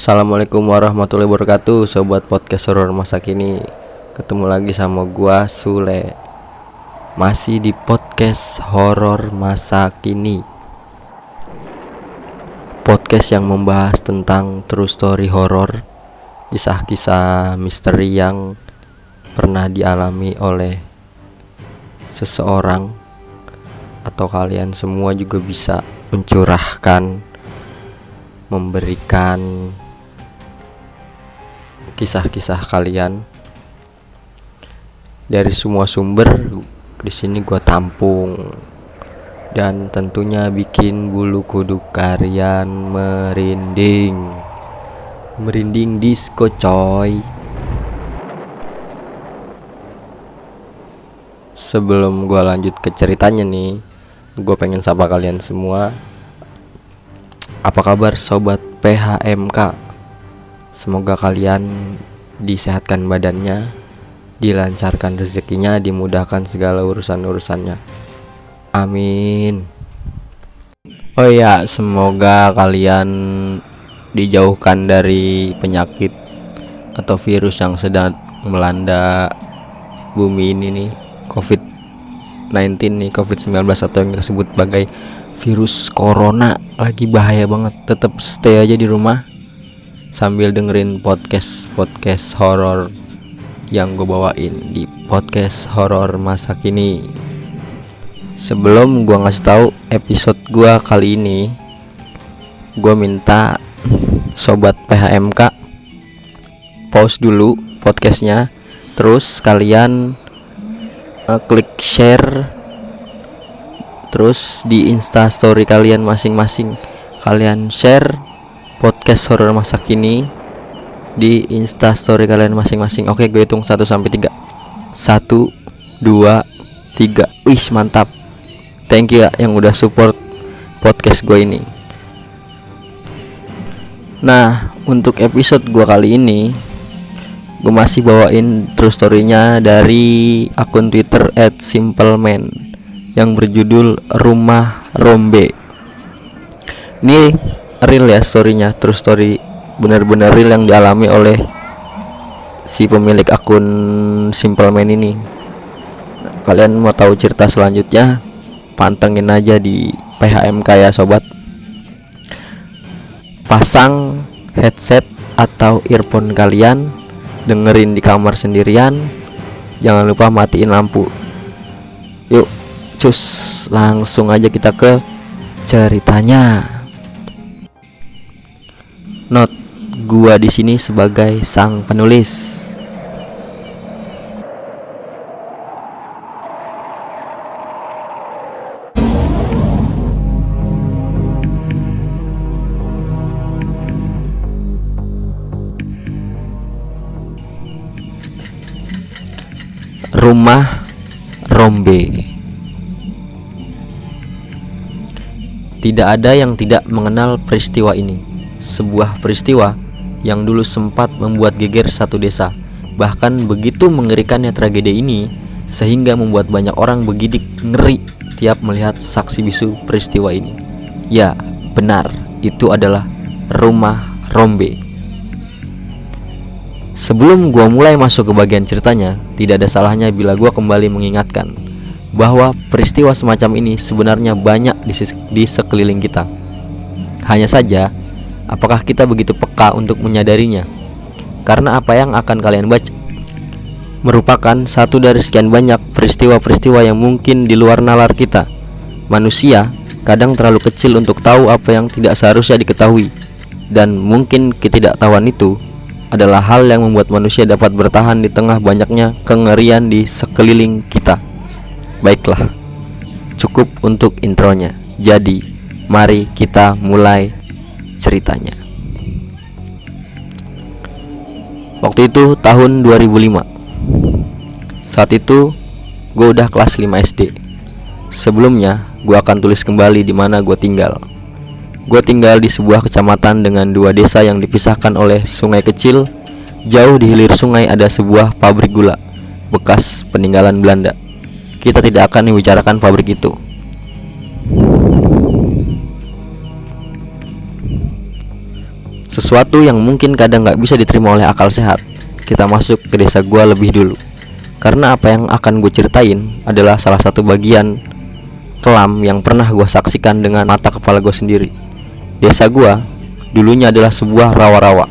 Assalamualaikum warahmatullahi wabarakatuh, sobat podcast horor masa kini. Ketemu lagi sama gua Sule. Masih di podcast horor masa kini. Podcast yang membahas tentang true story horor, kisah-kisah misteri yang pernah dialami oleh seseorang atau kalian semua juga bisa mencurahkan, memberikan kisah-kisah kalian dari semua sumber. Di sini gua tampung dan tentunya bikin bulu kuduk kalian merinding disco coy. Sebelum gua lanjut ke ceritanya nih, gua pengen sapa kalian semua. Apa kabar sobat PHMK? Semoga kalian disehatkan badannya, dilancarkan rezekinya, dimudahkan segala urusan-urusannya. Amin. Oh iya, semoga kalian dijauhkan dari penyakit atau virus yang sedang melanda bumi ini nih, COVID-19 nih, COVID-19 atau yang disebut sebagai virus corona. Lagi bahaya banget. Tetap stay aja di rumah sambil dengerin podcast horor yang gue bawain di podcast horor masa kini. Sebelum gue ngasih tahu episode gue kali ini, gue minta sobat PHMK pause dulu podcastnya, terus kalian klik share, terus di Instastory kalian masing-masing kalian share podcast horor masa kini di Instastory kalian masing-masing. Oke, gue hitung 1 sampai 3. 1 2 3. Wih, mantap. Thank you ya yang udah support podcast gue ini. Nah, untuk episode gue kali ini, gue masih bawain true story-nya dari akun Twitter @simpleman yang berjudul Rumah Rombe. Ini real ya story-nya, true story, benar-benar real yang dialami oleh si pemilik akun Simpleman ini. Kalian mau tahu cerita selanjutnya? Pantengin aja di PHMK ya sobat. Pasang headset atau earphone kalian, dengerin di kamar sendirian, jangan lupa matiin lampu. Yuk, cus, langsung aja kita ke ceritanya. Not, gua di sini sebagai sang penulis. Rumah Rombe. Tidak ada yang tidak mengenal peristiwa ini. Sebuah peristiwa yang dulu sempat membuat geger satu desa. Bahkan begitu mengerikannya tragedi ini sehingga membuat banyak orang bergidik ngeri tiap melihat saksi bisu peristiwa ini. Ya, benar, itu adalah Rumah Rombe. Sebelum gua mulai masuk ke bagian ceritanya, tidak ada salahnya bila gua kembali mengingatkan bahwa peristiwa semacam ini sebenarnya banyak di sekeliling kita. Hanya saja, apakah kita begitu peka untuk menyadarinya? Karena apa yang akan kalian baca merupakan satu dari sekian banyak peristiwa-peristiwa yang mungkin di luar nalar kita. Manusia kadang terlalu kecil untuk tahu apa yang tidak seharusnya diketahui, dan mungkin ketidaktahuan itu adalah hal yang membuat manusia dapat bertahan di tengah banyaknya kengerian di sekeliling kita. Baiklah, cukup untuk intronya. Jadi, mari kita mulai ceritanya. Waktu itu tahun 2005. Saat itu gue udah kelas 5 SD. Sebelumnya gue akan tulis kembali di mana gue tinggal. Gue tinggal di sebuah kecamatan dengan 2 desa yang dipisahkan oleh sungai kecil. Jauh di hilir sungai ada sebuah pabrik gula bekas peninggalan Belanda. Kita tidak akan membicarakan pabrik itu. Sesuatu yang mungkin kadang gak bisa diterima oleh akal sehat. Kita masuk ke desa gua lebih dulu, karena apa yang akan gue ceritain adalah salah satu bagian kelam yang pernah gue saksikan dengan mata kepala gue sendiri. Desa gua dulunya adalah sebuah rawa-rawa,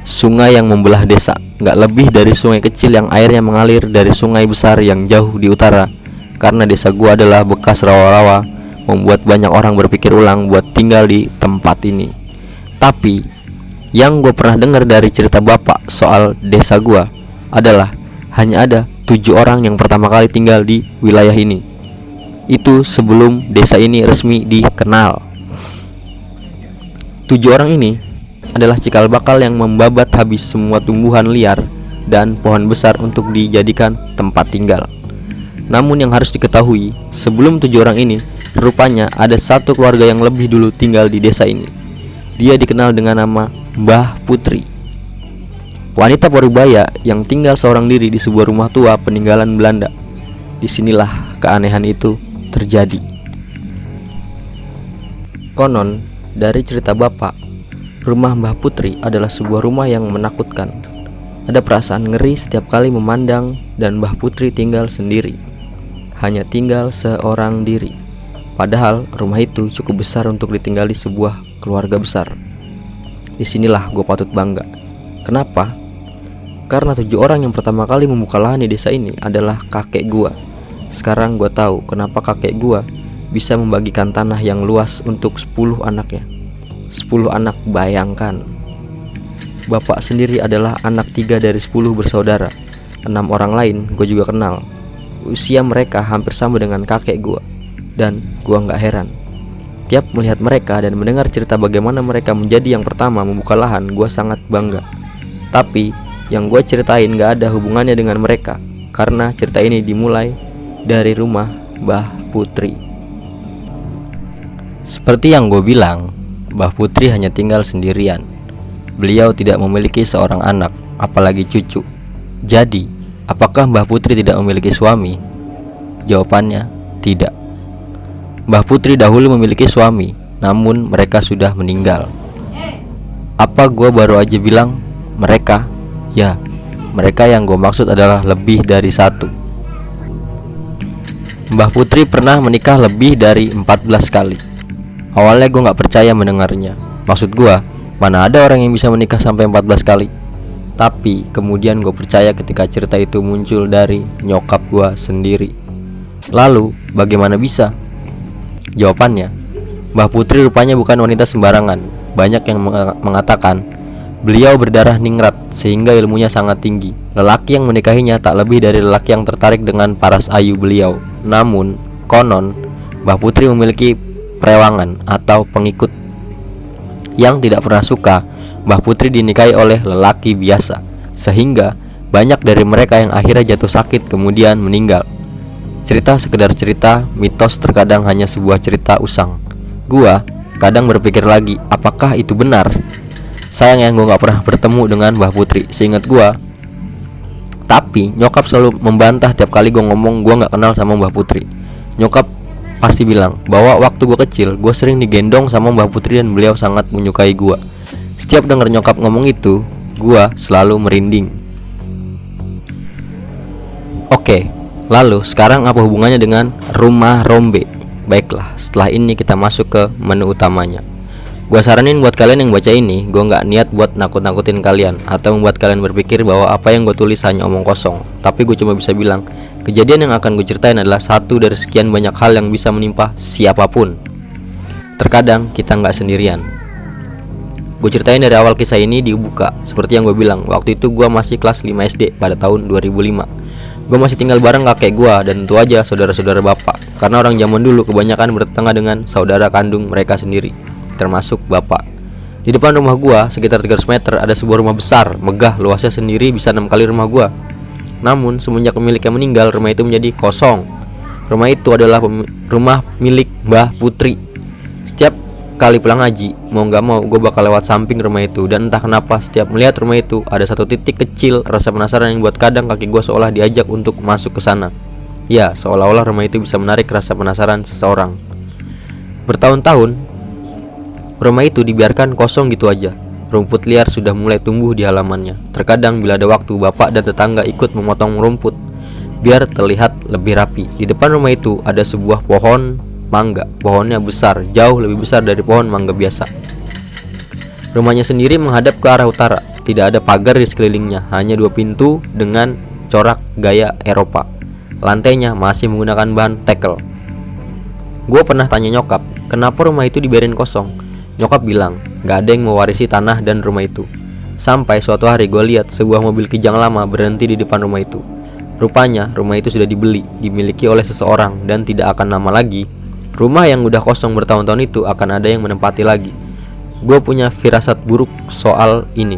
sungai yang membelah desa, gak lebih dari sungai kecil yang airnya mengalir dari sungai besar yang jauh di utara. Karena desa gua adalah bekas rawa-rawa, membuat banyak orang berpikir ulang buat tinggal di tempat ini. Tapi yang gue pernah dengar dari cerita bapak soal desa gua adalah hanya ada 7 orang yang pertama kali tinggal di wilayah ini. Itu sebelum desa ini resmi dikenal. 7 orang ini adalah cikal bakal yang membabat habis semua tumbuhan liar dan pohon besar untuk dijadikan tempat tinggal. Namun yang harus diketahui, sebelum 7 orang ini, rupanya ada satu keluarga yang lebih dulu tinggal di desa ini. Dia dikenal dengan nama Mbah Putri, wanita parubaya yang tinggal seorang diri di sebuah rumah tua peninggalan Belanda. Disinilah keanehan itu terjadi. Konon dari cerita bapak, rumah Mbah Putri adalah sebuah rumah yang menakutkan. Ada perasaan ngeri setiap kali memandang, dan Mbah Putri tinggal sendiri, hanya tinggal seorang diri. Padahal rumah itu cukup besar untuk ditinggali sebuah keluarga besar. Disinilah gue patut bangga. Kenapa? Karena 7 orang yang pertama kali membuka lahan di desa ini adalah kakek gue. Sekarang gue tahu kenapa kakek gue bisa membagikan tanah yang luas untuk 10 anaknya. 10 anak, bayangkan. Bapak sendiri adalah anak 3 dari 10 bersaudara. 6 orang lain gue juga kenal. Usia mereka hampir sama dengan kakek gue, dan gue gak heran. Tiap melihat mereka dan mendengar cerita bagaimana mereka menjadi yang pertama membuka lahan, gue sangat bangga. Tapi yang gue ceritain gak ada hubungannya dengan mereka, karena cerita ini dimulai dari rumah Mbah Putri. Seperti yang gue bilang, Mbah Putri hanya tinggal sendirian. Beliau tidak memiliki seorang anak, apalagi cucu. Jadi, apakah Mbah Putri tidak memiliki suami? Jawabannya, tidak. Mbah Putri dahulu memiliki suami, namun mereka sudah meninggal. Apa gue baru aja bilang mereka? Ya, mereka yang gue maksud adalah lebih dari satu. Mbah Putri pernah menikah lebih dari 14 kali. Awalnya gue gak percaya mendengarnya. Maksud gue, mana ada orang yang bisa menikah sampai 14 kali? Tapi kemudian gue percaya ketika cerita itu muncul dari nyokap gue sendiri. Lalu bagaimana bisa? Jawabannya, Mbah Putri rupanya bukan wanita sembarangan. Banyak yang mengatakan beliau berdarah ningrat sehingga ilmunya sangat tinggi. Lelaki yang menikahinya tak lebih dari lelaki yang tertarik dengan paras ayu beliau. Namun, konon Mbah Putri memiliki perewangan atau pengikut yang tidak pernah suka Mbah Putri dinikahi oleh lelaki biasa, sehingga banyak dari mereka yang akhirnya jatuh sakit kemudian meninggal. Cerita sekedar cerita, mitos terkadang hanya sebuah cerita usang. Gua kadang berpikir lagi, apakah itu benar? Sayangnya gue gak pernah bertemu dengan Mbah Putri, seingat gua. Tapi nyokap selalu membantah tiap kali gue ngomong gue gak kenal sama Mbah Putri. Nyokap pasti bilang bahwa waktu gue kecil, gue sering digendong sama Mbah Putri dan beliau sangat menyukai gue. Setiap dengar nyokap ngomong itu, gue selalu merinding. Oke, lalu sekarang apa hubungannya dengan rumah Rombe? Baiklah, setelah ini kita masuk ke menu utamanya. Gua saranin buat kalian yang baca ini, gue gak niat buat nakut-nakutin kalian atau membuat kalian berpikir bahwa apa yang gue tulis hanya omong kosong. Tapi gue cuma bisa bilang, kejadian yang akan gue ceritain adalah satu dari sekian banyak hal yang bisa menimpa siapapun. Terkadang kita gak sendirian. Gue ceritain dari awal kisah ini dibuka. Seperti yang gue bilang, waktu itu gue masih kelas 5 SD pada tahun 2005. Gue masih tinggal bareng kakek gue dan tentu aja saudara-saudara bapak, karena orang zaman dulu kebanyakan bertetangga dengan saudara kandung mereka sendiri, termasuk bapak. Di depan rumah gue sekitar 300 meter ada sebuah rumah besar, megah, luasnya sendiri bisa 6 kali rumah gue. Namun semenjak pemiliknya meninggal, rumah itu menjadi kosong. Rumah itu adalah rumah milik Mbah Putri. Setiap kali pulang ngaji, mau gak mau gue bakal lewat samping rumah itu. Dan entah kenapa setiap melihat rumah itu ada satu titik kecil rasa penasaran yang buat kadang kaki gue seolah diajak untuk masuk ke sana. Ya, seolah-olah rumah itu bisa menarik rasa penasaran seseorang. Bertahun-tahun rumah itu dibiarkan kosong gitu aja. Rumput liar sudah mulai tumbuh di halamannya. Terkadang bila ada waktu, bapak dan tetangga ikut memotong rumput biar terlihat lebih rapi. Di depan rumah itu ada sebuah pohon mangga. Pohonnya besar, jauh lebih besar dari pohon mangga biasa. Rumahnya sendiri menghadap ke arah utara. Tidak ada pagar di sekelilingnya, hanya 2 pintu dengan corak gaya Eropa. Lantainya masih menggunakan bahan tekel. Gue pernah tanya nyokap, kenapa rumah itu dibiarin kosong? Nyokap bilang, gak ada yang mewarisi tanah dan rumah itu. Sampai suatu hari gue lihat sebuah mobil kijang lama berhenti di depan rumah itu. Rupanya rumah itu sudah dimiliki oleh seseorang, dan tidak akan lama lagi rumah yang udah kosong bertahun-tahun itu akan ada yang menempati lagi. Gue punya firasat buruk soal ini.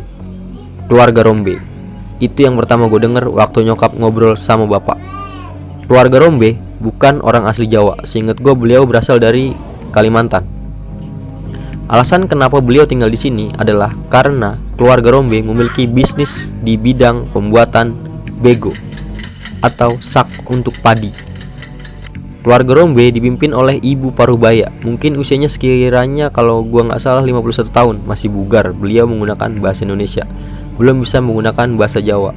Keluarga Rombe. Itu yang pertama gue denger waktu nyokap ngobrol sama bapak. Keluarga Rombe bukan orang asli Jawa. Seingat gue beliau berasal dari Kalimantan. Alasan kenapa beliau tinggal di sini adalah karena keluarga Rombe memiliki bisnis di bidang pembuatan bego atau sak untuk padi. Keluarga Rombe dipimpin oleh Ibu Parubaya. Mungkin usianya sekiranya kalau gua nggak salah 51 tahun, masih bugar. Beliau menggunakan bahasa Indonesia, belum bisa menggunakan bahasa Jawa.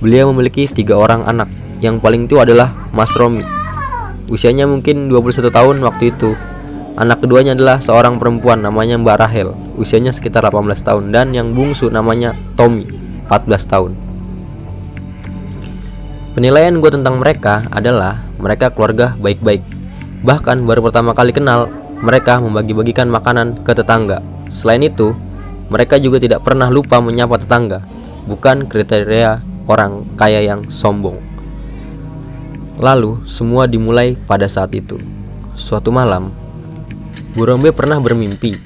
Beliau memiliki 3 orang anak. Yang paling tua adalah Mas Romi. Usianya mungkin 21 tahun waktu itu. Anak keduanya adalah seorang perempuan namanya Mbak Rahel, usianya sekitar 18 tahun. Dan yang bungsu namanya Tommy, 14 tahun. Penilaian gue tentang mereka adalah mereka keluarga baik-baik. Bahkan baru pertama kali kenal, mereka membagi-bagikan makanan ke tetangga. Selain itu, mereka juga tidak pernah lupa menyapa tetangga. Bukan kriteria orang kaya yang sombong. Lalu semua dimulai pada saat itu. Suatu malam, Bu Rombe pernah bermimpi.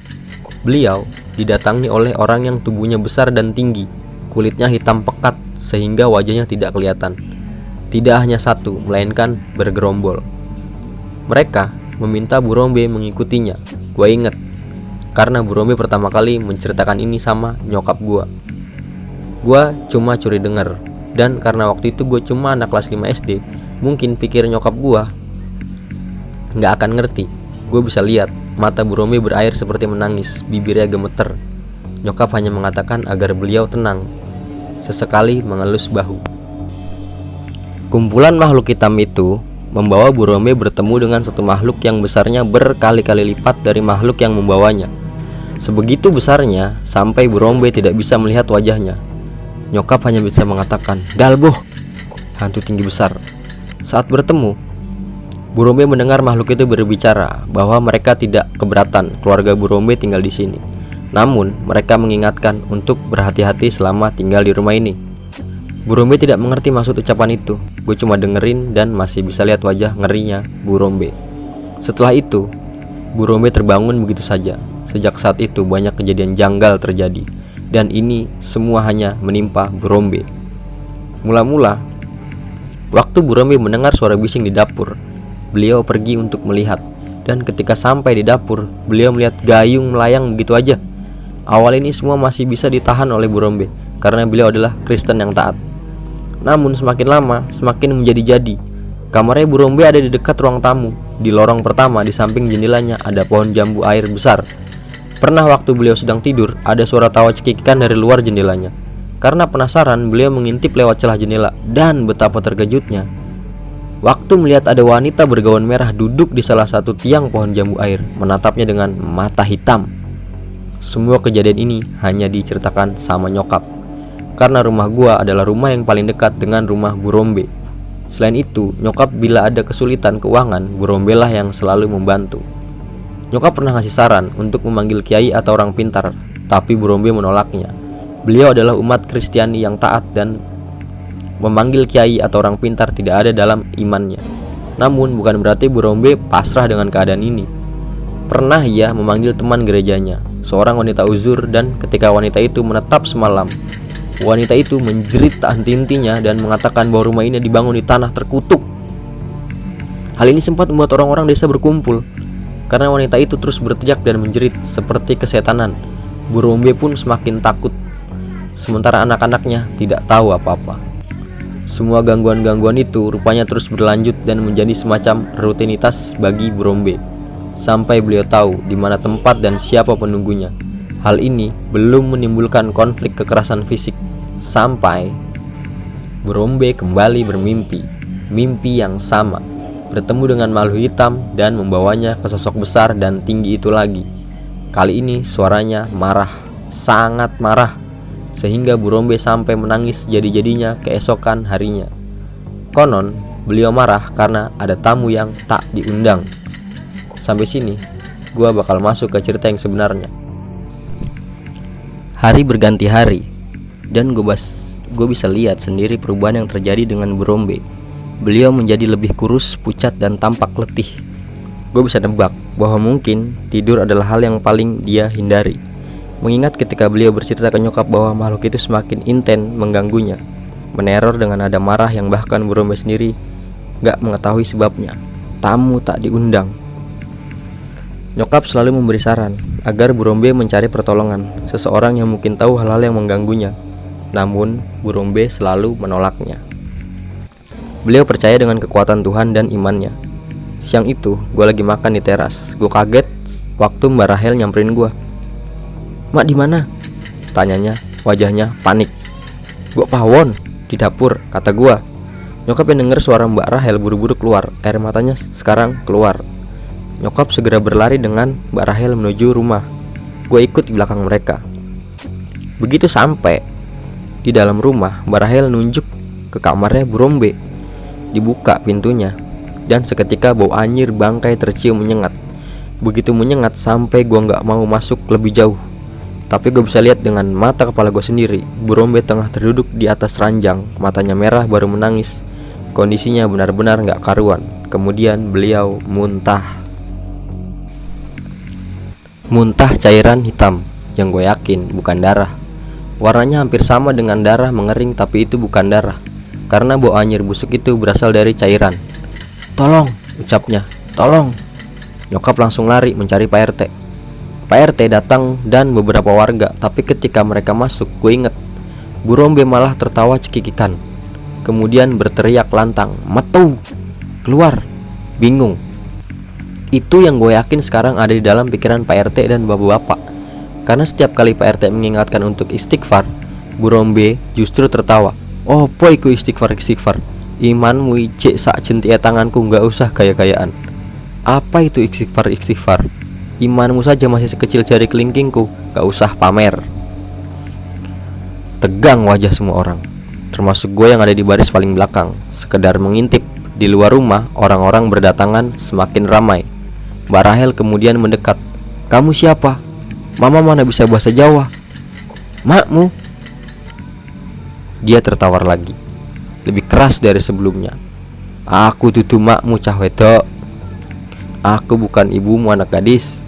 Beliau didatangi oleh orang yang tubuhnya besar dan tinggi. Kulitnya hitam pekat sehingga wajahnya tidak kelihatan. Tidak hanya satu, melainkan bergerombol. Mereka meminta Bu Rombe mengikutinya. Gue inget, karena Bu Rombe pertama kali menceritakan ini sama nyokap gue. Gue cuma curi denger. Dan karena waktu itu gue cuma anak kelas 5 SD, mungkin pikir nyokap gue gak akan ngerti. Gue bisa lihat mata Bu Rombe berair seperti menangis, bibirnya gemeter. Nyokap hanya mengatakan agar beliau tenang, sesekali mengelus bahu. Kumpulan makhluk hitam itu membawa Bu Rombe bertemu dengan satu makhluk yang besarnya berkali-kali lipat dari makhluk yang membawanya. Sebegitu besarnya sampai Bu Rombe tidak bisa melihat wajahnya. Nyokap hanya bisa mengatakan, "Dalboh, hantu tinggi besar." Saat bertemu, Bu Rombe mendengar makhluk itu berbicara bahwa mereka tidak keberatan keluarga Bu Rombe tinggal di sini. Namun mereka mengingatkan untuk berhati-hati selama tinggal di rumah ini. Bu Rombe tidak mengerti maksud ucapan itu. Gue cuma dengerin dan masih bisa lihat wajah ngerinya Bu Rombe. Setelah itu, Bu Rombe terbangun begitu saja. Sejak saat itu banyak kejadian janggal terjadi, dan ini semua hanya menimpa Bu Rombe. Mula-mula, waktu Bu Rombe mendengar suara bising di dapur, beliau pergi untuk melihat. Dan ketika sampai di dapur, beliau melihat gayung melayang begitu aja. Awal ini semua masih bisa ditahan oleh Bu Rombe karena beliau adalah Kristen yang taat. Namun semakin lama semakin menjadi-jadi. Kamarnya Bu Rombe ada di dekat ruang tamu. Di lorong pertama di samping jendelanya ada pohon jambu air besar. Pernah waktu beliau sedang tidur, ada suara tawa cekikikan dari luar jendelanya. Karena penasaran, beliau mengintip lewat celah jendela. Dan betapa terkejutnya waktu melihat ada wanita bergaun merah duduk di salah satu tiang pohon jambu air, menatapnya dengan mata hitam. Semua kejadian ini hanya diceritakan sama nyokap, karena rumah gua adalah rumah yang paling dekat dengan rumah Bu Rombe. Selain itu, nyokap bila ada kesulitan keuangan, Bu Rombe lah yang selalu membantu. Nyokap pernah ngasih saran untuk memanggil kiai atau orang pintar, tapi Bu Rombe menolaknya. Beliau adalah umat Kristiani yang taat dan memanggil kiai atau orang pintar tidak ada dalam imannya. Namun bukan berarti Bu Rombe pasrah dengan keadaan ini. Pernah ia memanggil teman gerejanya, seorang wanita uzur, dan ketika wanita itu menetap semalam, wanita itu menjerit tak henti-hentinya dan mengatakan bahwa rumah ini dibangun di tanah terkutuk. Hal ini sempat membuat orang-orang desa berkumpul, karena wanita itu terus berteriak dan menjerit seperti kesetanan. Bu Rombe pun semakin takut, sementara anak-anaknya tidak tahu apa-apa. Semua gangguan-gangguan itu rupanya terus berlanjut dan menjadi semacam rutinitas bagi Bu Rombe, sampai beliau tahu di mana tempat dan siapa penunggunya. Hal ini belum menimbulkan konflik kekerasan fisik sampai Brombe kembali bermimpi, mimpi yang sama, bertemu dengan makhluk hitam dan membawanya ke sosok besar dan tinggi itu lagi. Kali ini suaranya marah, sangat marah, sehingga Brombe sampai menangis jadi-jadinya keesokan harinya. Konon beliau marah karena ada tamu yang tak diundang. Sampai sini gua bakal masuk ke cerita yang sebenarnya. Hari berganti hari, dan gue bisa lihat sendiri perubahan yang terjadi dengan Brombe. Beliau menjadi lebih kurus, pucat, dan tampak letih. Gue bisa nebak bahwa mungkin tidur adalah hal yang paling dia hindari, mengingat ketika beliau bercerita ke nyokap bahwa makhluk itu semakin intens mengganggunya, meneror dengan nada marah yang bahkan Brombe sendiri gak mengetahui sebabnya. Tamu tak diundang. Nyokap selalu memberi saran agar Brombe mencari pertolongan seseorang yang mungkin tahu hal-hal yang mengganggunya. Namun Brombe selalu menolaknya. Beliau percaya dengan kekuatan Tuhan dan imannya. Siang itu gue lagi makan di teras. Gue kaget waktu Mbak Rahel nyamperin gue. "Mak, di mana?" tanyanya, wajahnya panik. "Gue pawon di dapur," kata gue. Nyokap yang denger suara Mbak Rahel buru-buru keluar, air matanya sekarang keluar. Nyokap segera berlari dengan Mbak Rahel menuju rumah. Gue ikut di belakang mereka. Begitu sampai di dalam rumah, Mbak Rahel nunjuk ke kamarnya Brombe. Dibuka pintunya, dan seketika bau anyir bangkai tercium menyengat. Begitu menyengat sampai gue gak mau masuk lebih jauh. Tapi gue bisa lihat dengan mata kepala gue sendiri, Brombe tengah terduduk di atas ranjang, matanya merah baru menangis. Kondisinya benar-benar gak karuan. Kemudian beliau muntah cairan hitam yang gue yakin bukan darah. Warnanya hampir sama dengan darah mengering, tapi itu bukan darah, karena bau anyir busuk itu berasal dari cairan. "Tolong," ucapnya, "tolong." Nyokap langsung lari mencari Pak RT. Pak RT datang dan beberapa warga, tapi ketika mereka masuk, gue inget Brombe malah tertawa cekikikan. Kemudian berteriak lantang, "Metu! Keluar!" Bingung. Itu yang gue yakin sekarang ada di dalam pikiran Pak RT dan bapak-bapak. Karena setiap kali Pak RT mengingatkan untuk istighfar, Brombe justru tertawa. "Oh, poiku istighfar. Imanmu icek sak jentik tanganku, gak usah gaya-gayaan." Apa itu istighfar? Imanmu saja masih sekecil jari kelingkingku, gak usah pamer. Tegang wajah semua orang, termasuk gue yang ada di baris paling belakang, sekedar mengintip. Di luar rumah, orang-orang berdatangan semakin ramai. Mbak Rahel kemudian mendekat. "Kamu siapa? Mama mana bisa bahasa Jawa." "Makmu." Dia tertawar lagi, lebih keras dari sebelumnya. "Aku tutu makmu cah wedok. Aku bukan ibumu anak gadis."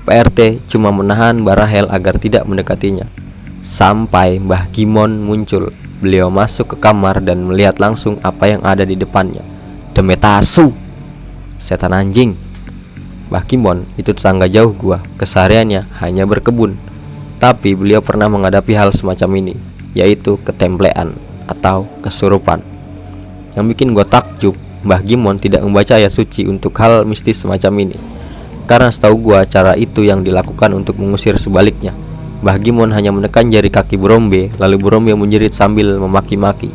Pak RT cuma menahan Mbak Rahel agar tidak mendekatinya. Sampai Mbah Gimon muncul. Beliau masuk ke kamar dan melihat langsung apa yang ada di depannya. Demetasu, setan anjing. Mbah Gimon itu tetangga jauh gua. Kesehariannya hanya berkebun, tapi beliau pernah menghadapi hal semacam ini, yaitu ketemplean atau kesurupan. Yang bikin gua takjub, Mbah Gimon tidak membaca ayat suci untuk hal mistis semacam ini. Karena setahu gua cara itu yang dilakukan untuk mengusir sebaliknya. Mbah Gimon hanya menekan jari kaki Brombe, lalu Brombe menjerit sambil memaki-maki.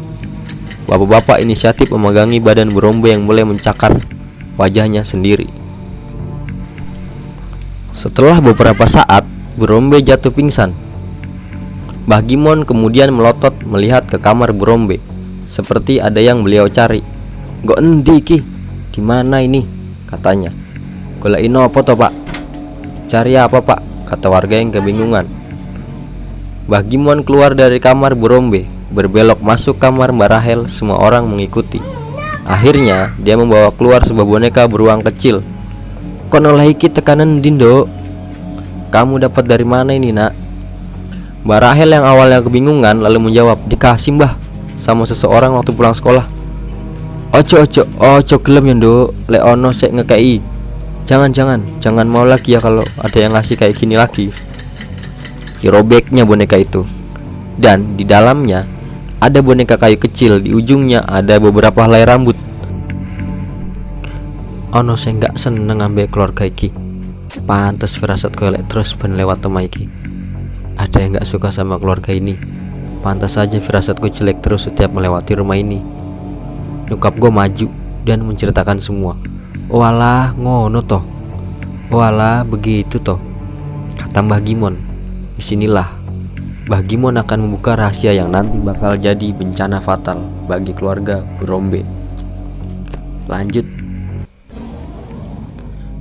Bapak-bapak inisiatif memegangi badan Brombe yang mulai mencakar wajahnya sendiri. Setelah beberapa saat, Brombe jatuh pingsan. Mbah Gimon kemudian melotot melihat ke kamar Brombe, seperti ada yang beliau cari. "Gok endi ki? Di mana ini?" katanya. "Golekino apa toh, Pak?" "Cari apa, Pak?" kata warga yang kebingungan. Mbah Gimon keluar dari kamar Brombe, berbelok masuk kamar Mbak Rahel. Semua orang mengikuti. Akhirnya dia membawa keluar sebuah boneka beruang kecil. "Kono iki tekanan dindo. Kamu dapat dari mana ini, Nak?" Mbak Rahel yang awalnya kebingungan lalu menjawab, "Dikasih, Mbah, sama seseorang waktu pulang sekolah." Ojo gelem ya, Nduk. Lek ono sek ngekei. Jangan mau lagi ya kalau ada yang ngasih kayak gini lagi." Dirobeknya boneka itu, dan di dalamnya ada boneka kayu kecil. Di ujungnya ada beberapa helai rambut. "Ono sing gak seneng ambek keluarga iki. pantes firasat elek terus ben lewat tema iki. Ada yang gak suka sama keluarga ini. Pantas saja firasatku jelek terus setiap melewati rumah ini. Nyokap gue maju dan menceritakan semua. Walah ngono toh. Walah begitu toh, kata Mbah Gimon. Disinilah Mbah Gimon akan membuka rahasia yang nanti bakal jadi bencana fatal bagi keluarga Burombe. Lanjut.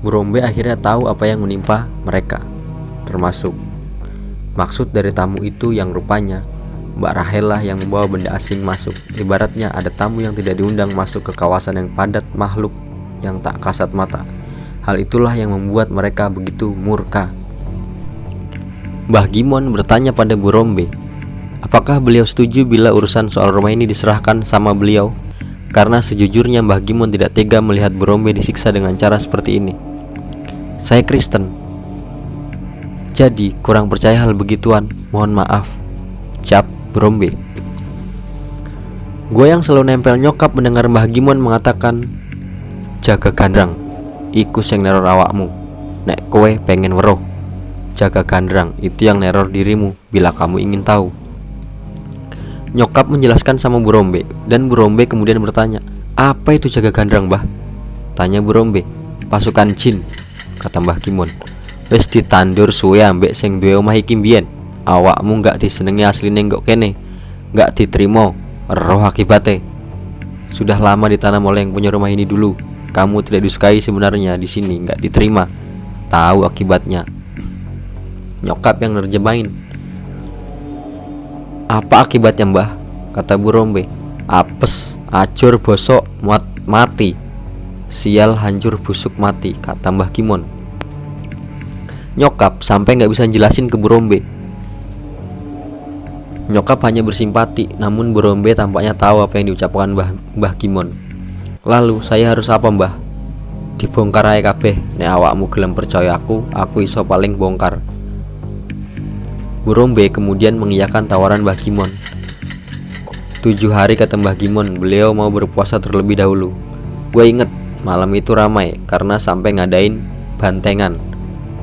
Burombe akhirnya tahu apa yang menimpa mereka, termasuk maksud dari tamu itu yang rupanya Mbak Rahel lah yang membawa benda asing masuk. Ibaratnya ada tamu yang tidak diundang masuk ke kawasan yang padat makhluk yang tak kasat mata. Hal itulah yang membuat mereka begitu murka. Mbah Gimon bertanya pada Burombe, apakah beliau setuju bila urusan soal rumah ini diserahkan sama beliau? Karena sejujurnya Mbah Gimon tidak tega melihat Burombe disiksa dengan cara seperti ini. Saya Kristen, jadi kurang percaya hal begituan, mohon maaf, ucap Burombe. Gue yang selalu nempel nyokap mendengar Mbah Gimon mengatakan, jaga gandrang, iku sing neror awakmu. Nek kowe pengen weruh, jaga gandrang, itu yang neror dirimu bila kamu ingin tahu. Nyokap menjelaskan sama Burombe, dan Burombe kemudian bertanya, apa itu jaga gandrang, Mbah? Tanya Burombe. Pasukan jin, kata Mbah Gimon. Wis ditandur suwe ambek sing duwe omah iki mbiyen. Awakmu gak disenengi asline kok kene, gak diterima, roh akibate. Sudah lama ditanam oleh yang punya rumah ini dulu. Kamu tidak disukai sebenarnya di sini, gak diterima. Tahu akibatnya. Nyokap yang nerjemahin. Apa akibatnya, Mbah? Kata Burombe. Apes, acur, bosok, mati. Sial, hancur, busuk, mati, kata Mbah Gimon. Nyokap sampai gak bisa jelasin ke Burombe. Nyokap hanya bersimpati, namun Burombe tampaknya tahu apa yang diucapkan Mbah Gimon. Lalu saya harus apa, Mbah? Dibongkar ae kabeh. Nek awakmu gelem percaya aku iso paling bongkar. Burombe kemudian mengiyakan tawaran Mbah Gimon. 7 hari kata Mbah Gimon, beliau mau berpuasa terlebih dahulu. Gue inget malam itu ramai karena sampai ngadain bantengan,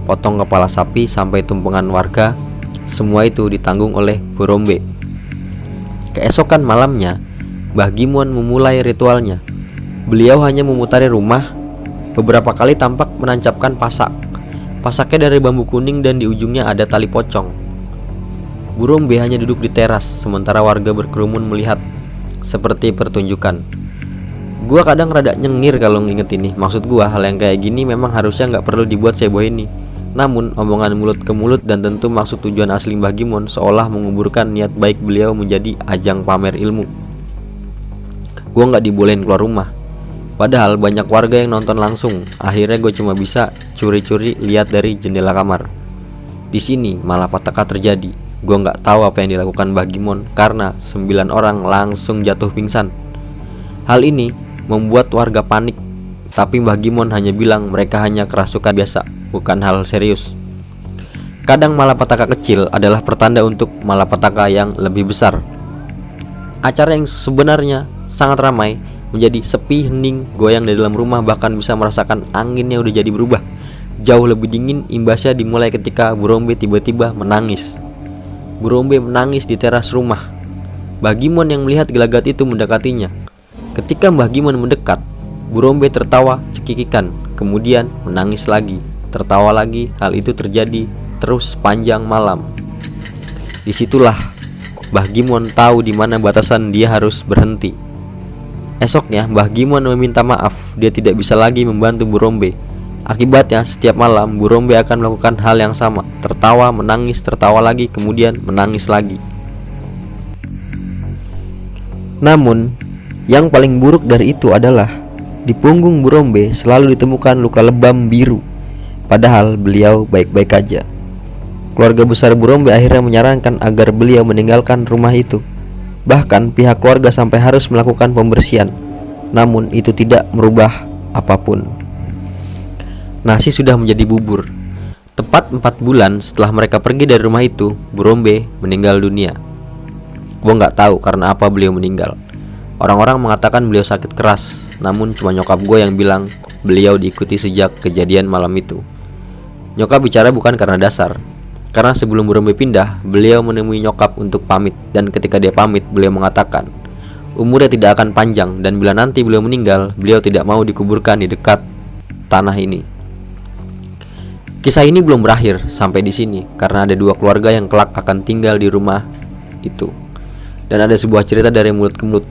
potong kepala sapi sampai tumpengan warga. Semua itu ditanggung oleh Burombe. Keesokan malamnya Mbah Gimon memulai ritualnya. Beliau hanya memutari rumah. Beberapa kali tampak menancapkan pasak. Pasaknya dari bambu kuning dan di ujungnya ada tali pocong. Burombe hanya duduk di teras, sementara warga berkerumun melihat, seperti pertunjukan. Gua kadang rada nyengir kalau nginget ini. Maksud gua, hal yang kayak gini memang harusnya gak perlu dibuat seboh ini. Namun, omongan mulut ke mulut dan tentu maksud tujuan asli Mbah Gimon seolah menguburkan niat baik beliau menjadi ajang pamer ilmu. Gua gak dibolehin keluar rumah. Padahal banyak warga yang nonton langsung. Akhirnya gue cuma bisa curi-curi lihat dari jendela kamar. Di sini malapetaka terjadi. Gue nggak tahu apa yang dilakukan Mbah Gimon karena 9 orang langsung jatuh pingsan. Hal ini membuat warga panik. Tapi Mbah Gimon hanya bilang mereka hanya kerasukan biasa, bukan hal serius. Kadang malapetaka kecil adalah pertanda untuk malapetaka yang lebih besar. Acara yang sebenarnya sangat ramai menjadi sepi, hening, goyang di dalam rumah, bahkan bisa merasakan anginnya udah jadi berubah. Jauh lebih dingin. Imbasnya dimulai ketika Burombe tiba-tiba menangis. Burombe menangis di teras rumah. Mbah Gimon yang melihat gelagat itu mendekatinya. Ketika Mbah Gimon mendekat, Burombe tertawa cekikikan, kemudian menangis lagi, tertawa lagi. Hal itu terjadi terus sepanjang malam. Disitulah Mbah Gimon tahu di mana batasan dia harus berhenti. Esoknya Mbah Gimon meminta maaf, dia tidak bisa lagi membantu Burombe. Akibatnya setiap malam Burombe akan melakukan hal yang sama, tertawa, menangis, tertawa lagi, kemudian menangis lagi. Namun yang paling buruk dari itu adalah di punggung Burombe selalu ditemukan luka lebam biru. Padahal beliau baik-baik aja. Keluarga besar Burombe akhirnya menyarankan agar beliau meninggalkan rumah itu. Bahkan pihak keluarga sampai harus melakukan pembersihan. Namun itu tidak merubah apapun. Nasi sudah menjadi bubur. Tepat 4 bulan setelah mereka pergi dari rumah itu, Burombe meninggal dunia. Gue gak tahu karena apa beliau meninggal. Orang-orang mengatakan beliau sakit keras, namun cuma nyokap gue yang bilang beliau diikuti sejak kejadian malam itu. Nyokap bicara bukan karena dasar. Karena sebelum Brombe pindah, beliau menemui nyokap untuk pamit. Dan ketika dia pamit, beliau mengatakan umurnya tidak akan panjang, dan bila nanti beliau meninggal, beliau tidak mau dikuburkan di dekat tanah ini. Kisah ini belum berakhir sampai di sini, karena ada dua keluarga yang kelak akan tinggal di rumah itu. Dan ada sebuah cerita dari mulut ke mulut.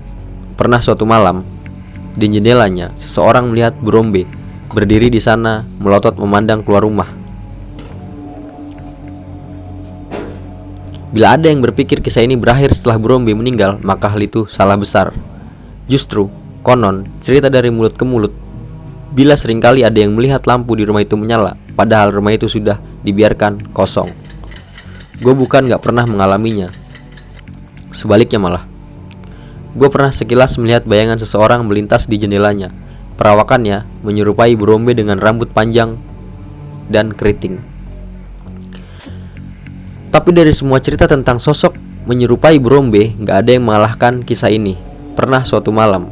Pernah suatu malam, di jendelanya, seseorang melihat Brombe berdiri di sana melotot memandang keluar rumah. Bila ada yang berpikir kisah ini berakhir setelah Brombe meninggal, maka hal itu salah besar. Justru, konon, cerita dari mulut ke mulut, bila seringkali ada yang melihat lampu di rumah itu menyala, padahal rumah itu sudah dibiarkan kosong. Gue bukan gak pernah mengalaminya, sebaliknya malah. Gue pernah sekilas melihat bayangan seseorang melintas di jendelanya. Perawakannya menyerupai Brombe dengan rambut panjang dan keriting. Tapi dari semua cerita tentang sosok menyerupai Brombe, gak ada yang mengalahkan kisah ini. Pernah suatu malam,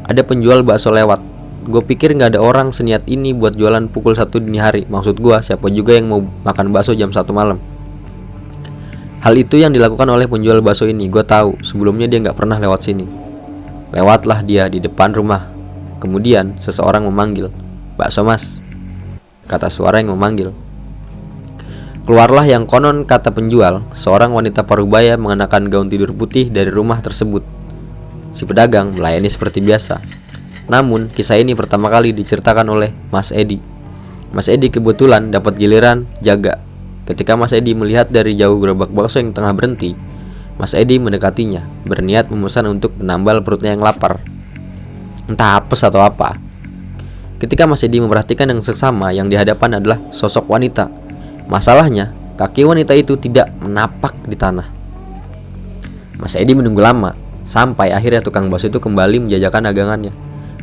ada penjual bakso lewat. Gue pikir gak ada orang seniat ini buat jualan pukul 1 dini hari. Maksud gue, siapa juga yang mau makan bakso jam 1 malam. Hal itu yang dilakukan oleh penjual bakso ini. Gue tahu, sebelumnya dia gak pernah lewat sini. Lewatlah dia di depan rumah. Kemudian seseorang memanggil, "Bakso mas," kata suara yang memanggil. Keluarlah yang konon kata penjual, seorang wanita parubaya mengenakan gaun tidur putih dari rumah tersebut. Si pedagang melayani seperti biasa. Namun kisah ini pertama kali diceritakan oleh Mas Edi. Mas Edi kebetulan dapat giliran jaga. Ketika Mas Edi melihat dari jauh gerobak bakso yang tengah berhenti, Mas Edi mendekatinya, berniat memesan untuk menambal perutnya yang lapar. Entah apes atau apa. Ketika Mas Edi memperhatikan yang seksama, yang di hadapan adalah sosok wanita. Masalahnya, kaki wanita itu tidak menapak di tanah. Mas Edi menunggu lama, sampai akhirnya tukang bakso itu kembali menjajakan dagangannya.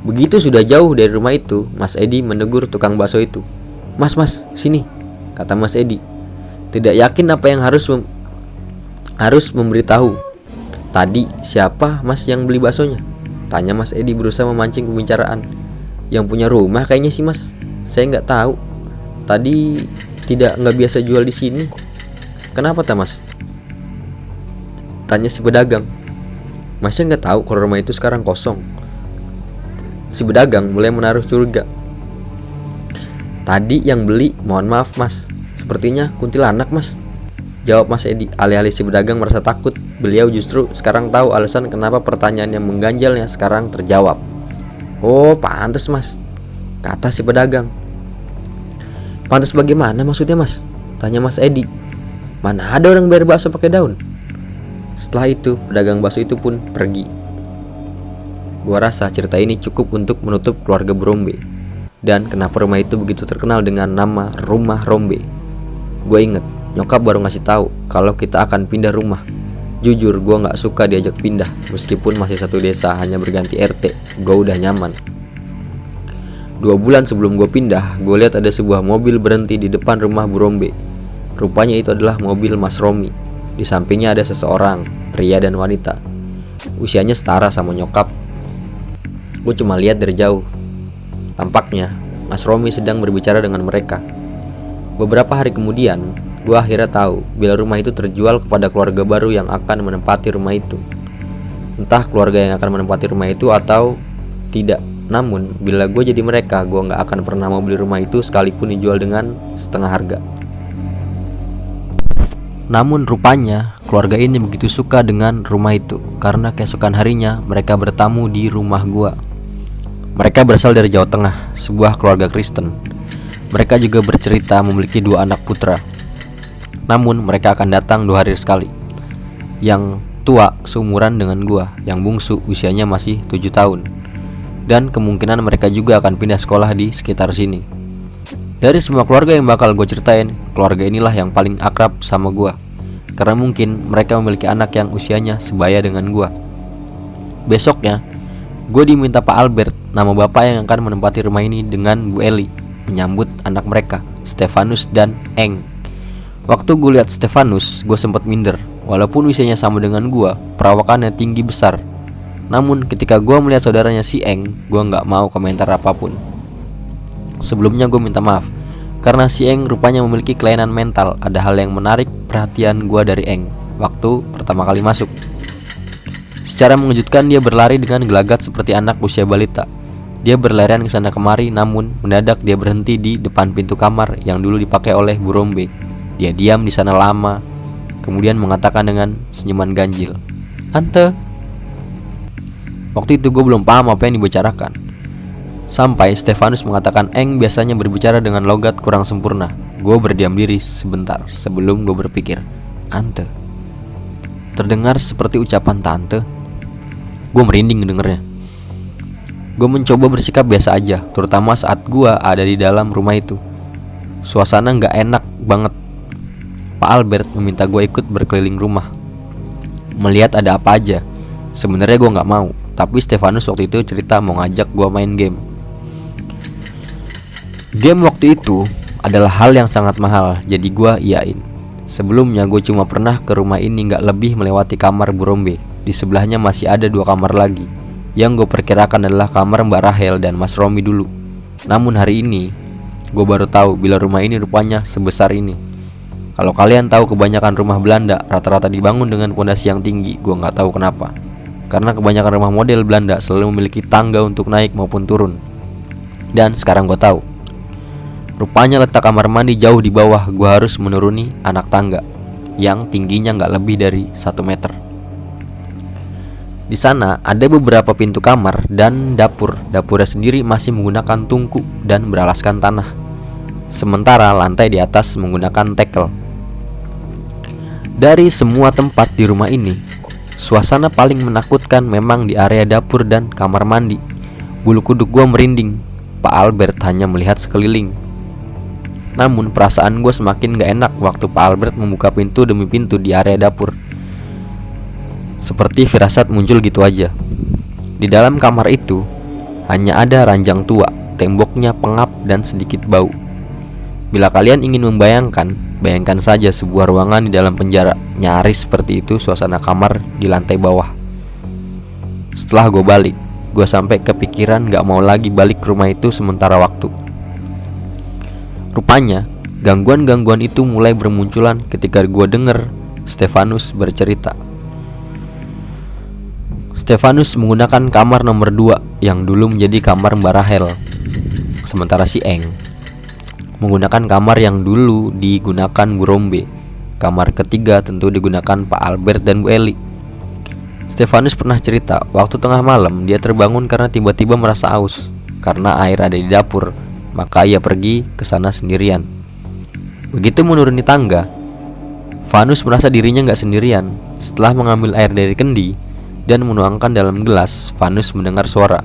Begitu sudah jauh dari rumah itu, Mas Edi menegur tukang bakso itu. Mas, sini," kata Mas Edi. Tidak yakin apa yang harus memberitahu. "Tadi siapa mas yang beli baksonya?" tanya Mas Edi berusaha memancing pembicaraan. "Yang punya rumah kayaknya sih mas. Saya nggak tahu. Tadi nggak biasa jual di sini." "Kenapa ta mas?" tanya si pedagang. "Masnya nggak tahu kalau rumah itu sekarang kosong?" Si pedagang mulai menaruh curiga. "Tadi yang beli, mohon maaf mas, sepertinya kuntilanak mas," jawab Mas Edi. Alih-alih si pedagang merasa takut, beliau justru sekarang tahu alasan kenapa pertanyaan yang mengganjalnya sekarang terjawab. "Oh, pantes mas," kata si pedagang. "Pantes bagaimana maksudnya mas?" tanya Mas Edi. "Mana ada orang bayar bakso pakai daun?" Setelah itu, pedagang bakso itu pun pergi. Gua rasa cerita ini cukup untuk menutup keluarga Brombe dan kenapa rumah itu begitu terkenal dengan nama Rumah Rombe. Gue inget, nyokap baru ngasih tahu kalau kita akan pindah rumah. Jujur, gue nggak suka diajak pindah, meskipun masih satu desa, hanya berganti RT. Gue udah nyaman. 2 bulan sebelum gue pindah, gue lihat ada sebuah mobil berhenti di depan rumah Brombe. Rupanya itu adalah mobil Mas Romi. Di sampingnya ada seseorang, pria dan wanita. Usianya setara sama nyokap. Gue cuma lihat dari jauh. Tampaknya Mas Romi sedang berbicara dengan mereka. Beberapa hari kemudian, gue akhirnya tahu bila rumah itu terjual kepada keluarga baru yang akan menempati rumah itu. Entah keluarga yang akan menempati rumah itu atau tidak. Namun, bila gue jadi mereka, gue gak akan pernah mau beli rumah itu sekalipun dijual dengan setengah harga. Namun rupanya, keluarga ini begitu suka dengan rumah itu, karena keesokan harinya mereka bertamu di rumah gue. Mereka berasal dari Jawa Tengah, sebuah keluarga Kristen. Mereka juga bercerita memiliki 2 anak putra. Namun, mereka akan datang 2 hari sekali. Yang tua seumuran dengan gue, yang bungsu usianya masih 7 tahun. Dan kemungkinan mereka juga akan pindah sekolah di sekitar sini. Dari semua keluarga yang bakal gue ceritain, keluarga inilah yang paling akrab sama gue, karena mungkin mereka memiliki anak yang usianya sebaya dengan gue. Besoknya, gue diminta Pak Albert, nama bapak yang akan menempati rumah ini, dengan Bu Eli, menyambut anak mereka, Stefanus dan Eng. Waktu gue lihat Stefanus, gue sempat minder. Walaupun usianya sama dengan gue, perawakannya tinggi besar. Namun ketika gue melihat saudaranya si Eng, gue gak mau komentar apapun. Sebelumnya gue minta maaf karena si Eng rupanya memiliki kelainan mental. Ada hal yang menarik perhatian gue dari Eng waktu pertama kali masuk. Secara mengejutkan dia berlari dengan gelagat seperti anak usia balita. Dia berlarian ke sana kemari, namun mendadak dia berhenti di depan pintu kamar yang dulu dipakai oleh Bu Rombe. Dia diam di sana lama, kemudian mengatakan dengan senyuman ganjil, "Ante." Waktu itu gue belum paham apa yang dibicarakan, sampai Stefanus mengatakan Eng biasanya berbicara dengan logat kurang sempurna. Gue berdiam diri sebentar sebelum gue berpikir, "Ante?" Terdengar seperti ucapan tante. Gue merinding dengernya. Gue mencoba bersikap biasa aja, terutama saat gue ada di dalam rumah itu. Suasana gak enak banget. Pak Albert meminta gue ikut berkeliling rumah, melihat ada apa aja. Sebenarnya gue gak mau, tapi Stefanus waktu itu cerita mau ngajak gue main game. Game waktu itu adalah hal yang sangat mahal, jadi gue iyain. Sebelumnya gue cuma pernah ke rumah ini gak lebih melewati kamar Bu Rombe. Di sebelahnya masih ada 2 kamar lagi, yang gue perkirakan adalah kamar Mbak Rahel dan Mas Romi dulu. Namun hari ini gue baru tahu bila rumah ini rupanya sebesar ini. Kalau kalian tahu kebanyakan rumah Belanda rata-rata dibangun dengan pondasi yang tinggi, gue nggak tahu kenapa. Karena kebanyakan rumah model Belanda selalu memiliki tangga untuk naik maupun turun. Dan sekarang gue tahu, rupanya letak kamar mandi jauh di bawah. Gue harus menuruni anak tangga yang tingginya nggak lebih dari 1 meter. Di sana ada beberapa pintu kamar dan dapur. Dapurnya sendiri masih menggunakan tungku dan beralaskan tanah, sementara lantai di atas menggunakan tekel. Dari semua tempat di rumah ini, suasana paling menakutkan memang di area dapur dan kamar mandi. Bulu kuduk gue merinding. Pak Albert hanya melihat sekeliling. Namun perasaan gue semakin gak enak waktu Pak Albert membuka pintu demi pintu di area dapur. Seperti firasat muncul gitu aja. Di dalam kamar itu hanya ada ranjang tua, temboknya pengap dan sedikit bau. Bila kalian ingin membayangkan, bayangkan saja sebuah ruangan di dalam penjara. Nyaris seperti itu suasana kamar di lantai bawah. Setelah gue balik, gue sampai kepikiran gak mau lagi balik ke rumah itu sementara waktu. Rupanya gangguan-gangguan itu mulai bermunculan ketika gue denger Stefanus bercerita. Stefanus menggunakan kamar nomor 2 yang dulu menjadi kamar Mbak Rahel, sementara si Eng menggunakan kamar yang dulu digunakan Bu Rombe. Kamar ketiga tentu digunakan Pak Albert dan Bu Eli. Stefanus pernah cerita waktu tengah malam dia terbangun karena tiba-tiba merasa aus. Karena air ada di dapur, maka ia pergi ke sana sendirian. Begitu menuruni tangga, Vanus merasa dirinya gak sendirian. Setelah mengambil air dari kendi dan menuangkan dalam gelas, Vanus mendengar suara.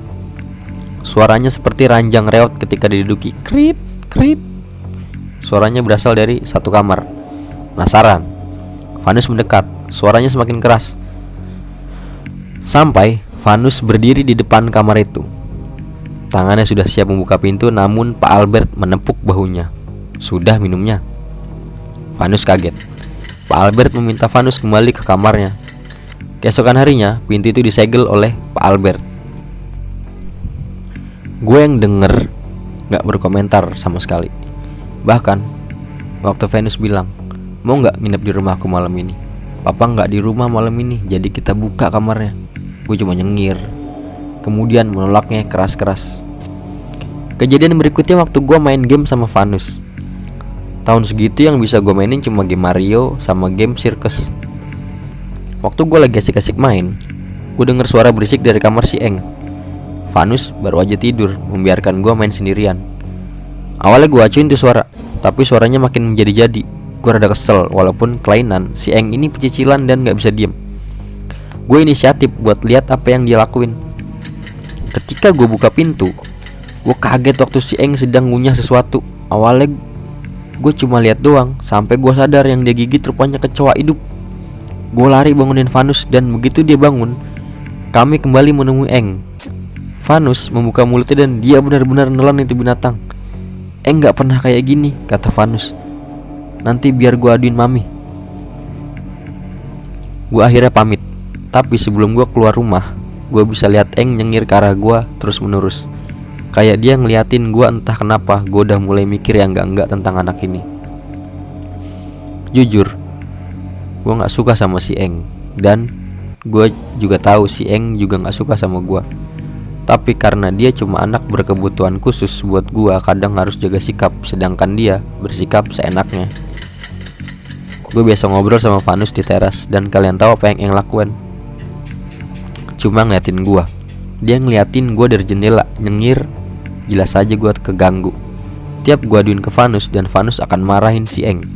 Suaranya seperti ranjang reot ketika diduduki. Krit, krit. Suaranya berasal dari satu kamar. Penasaran, Vanus mendekat. Suaranya semakin keras, sampai Vanus berdiri di depan kamar itu. Tangannya sudah siap membuka pintu, namun Pak Albert menepuk bahunya. Sudah minumnya. Vanus kaget. Pak Albert meminta Vanus kembali ke kamarnya. Keesokan harinya, pintu itu disegel oleh Pak Albert. Gue yang denger gak berkomentar sama sekali. Bahkan waktu Venus bilang, "Mau gak nginep di rumahku malam ini? Papa gak di rumah malam ini, jadi kita buka kamarnya." Gue cuma nyengir, kemudian menolaknya keras-keras. Kejadian berikutnya waktu gue main game sama Vanus. Tahun segitu yang bisa gue mainin cuma game Mario sama game Circus. Waktu gue lagi asik-asik main, gue denger suara berisik dari kamar si Eng. Vanus baru aja tidur, membiarkan gue main sendirian. Awalnya gue acuin tuh suara, tapi suaranya makin menjadi-jadi. Gue rada kesel, walaupun kelainan, si Eng ini pecicilan dan gak bisa diem. Gue inisiatif buat lihat apa yang dia lakuin. Ketika gue buka pintu, gue kaget waktu si Eng sedang ngunyah sesuatu. Awalnya gue cuma lihat doang, sampai gue sadar yang dia gigit rupanya kecoa hidup. Gue lari bangunin Vanus, dan begitu dia bangun, kami kembali menemui Eng. Vanus membuka mulutnya dan dia benar-benar nelan itu binatang. Eng gak pernah kayak gini, kata Vanus. Nanti biar gue aduin mami. Gue akhirnya pamit. Tapi sebelum gue keluar rumah, gue bisa lihat Eng nyengir ke arah gue terus menerus. Kayak dia ngeliatin gue, entah kenapa gue udah mulai mikir yang enggak tentang anak ini. Jujur, gue gak suka sama si Eng. Dan gue juga tahu si Eng juga gak suka sama gue. Tapi karena dia cuma anak berkebutuhan khusus buat gue, kadang harus jaga sikap, sedangkan dia bersikap seenaknya. Gue biasa ngobrol sama Vanus di teras, dan kalian tahu apa yang Eng lakuin? Cuma ngeliatin gue. Dia ngeliatin gue dari jendela, nyengir. Jelas aja gue keganggu. Tiap gue aduin ke Vanus, dan Vanus akan marahin si Eng.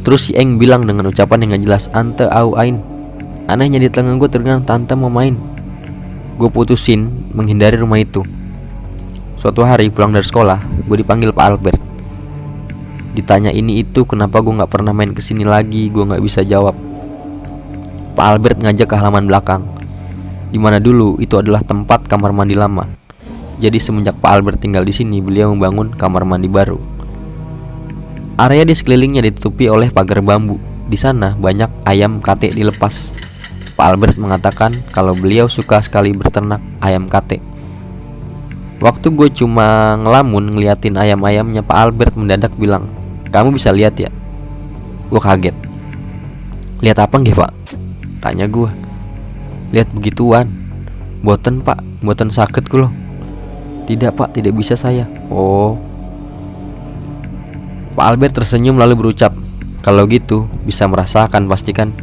Terus si Eng bilang dengan ucapan yang gak jelas, "Ante au ain." Anehnya di telinga gue terdengar, "Tante mau main." Gue putusin menghindari rumah itu. Suatu hari pulang dari sekolah, gue dipanggil Pak Albert. Ditanya ini itu, kenapa gue gak pernah main kesini lagi. Gue gak bisa jawab. Pak Albert ngajak ke halaman belakang, dimana dulu itu adalah tempat kamar mandi lama. Jadi semenjak Pak Albert tinggal di sini, beliau membangun kamar mandi baru. Area di sekelilingnya ditutupi oleh pagar bambu. Di sana banyak ayam kate dilepas. Pak Albert mengatakan kalau beliau suka sekali berternak ayam kate. Waktu gue cuma ngelamun ngeliatin ayam-ayamnya, Pak Albert mendadak bilang, "Kamu bisa lihat ya?" Gue kaget. "Lihat apa nggih, Pak?" tanya gue. "Lihat begituan." "Boten, Pak, boten sakit ku loh." "Tidak, Pak, tidak bisa saya." "Oh." Pak Albert tersenyum lalu berucap, "Kalau gitu bisa merasakan pastikan."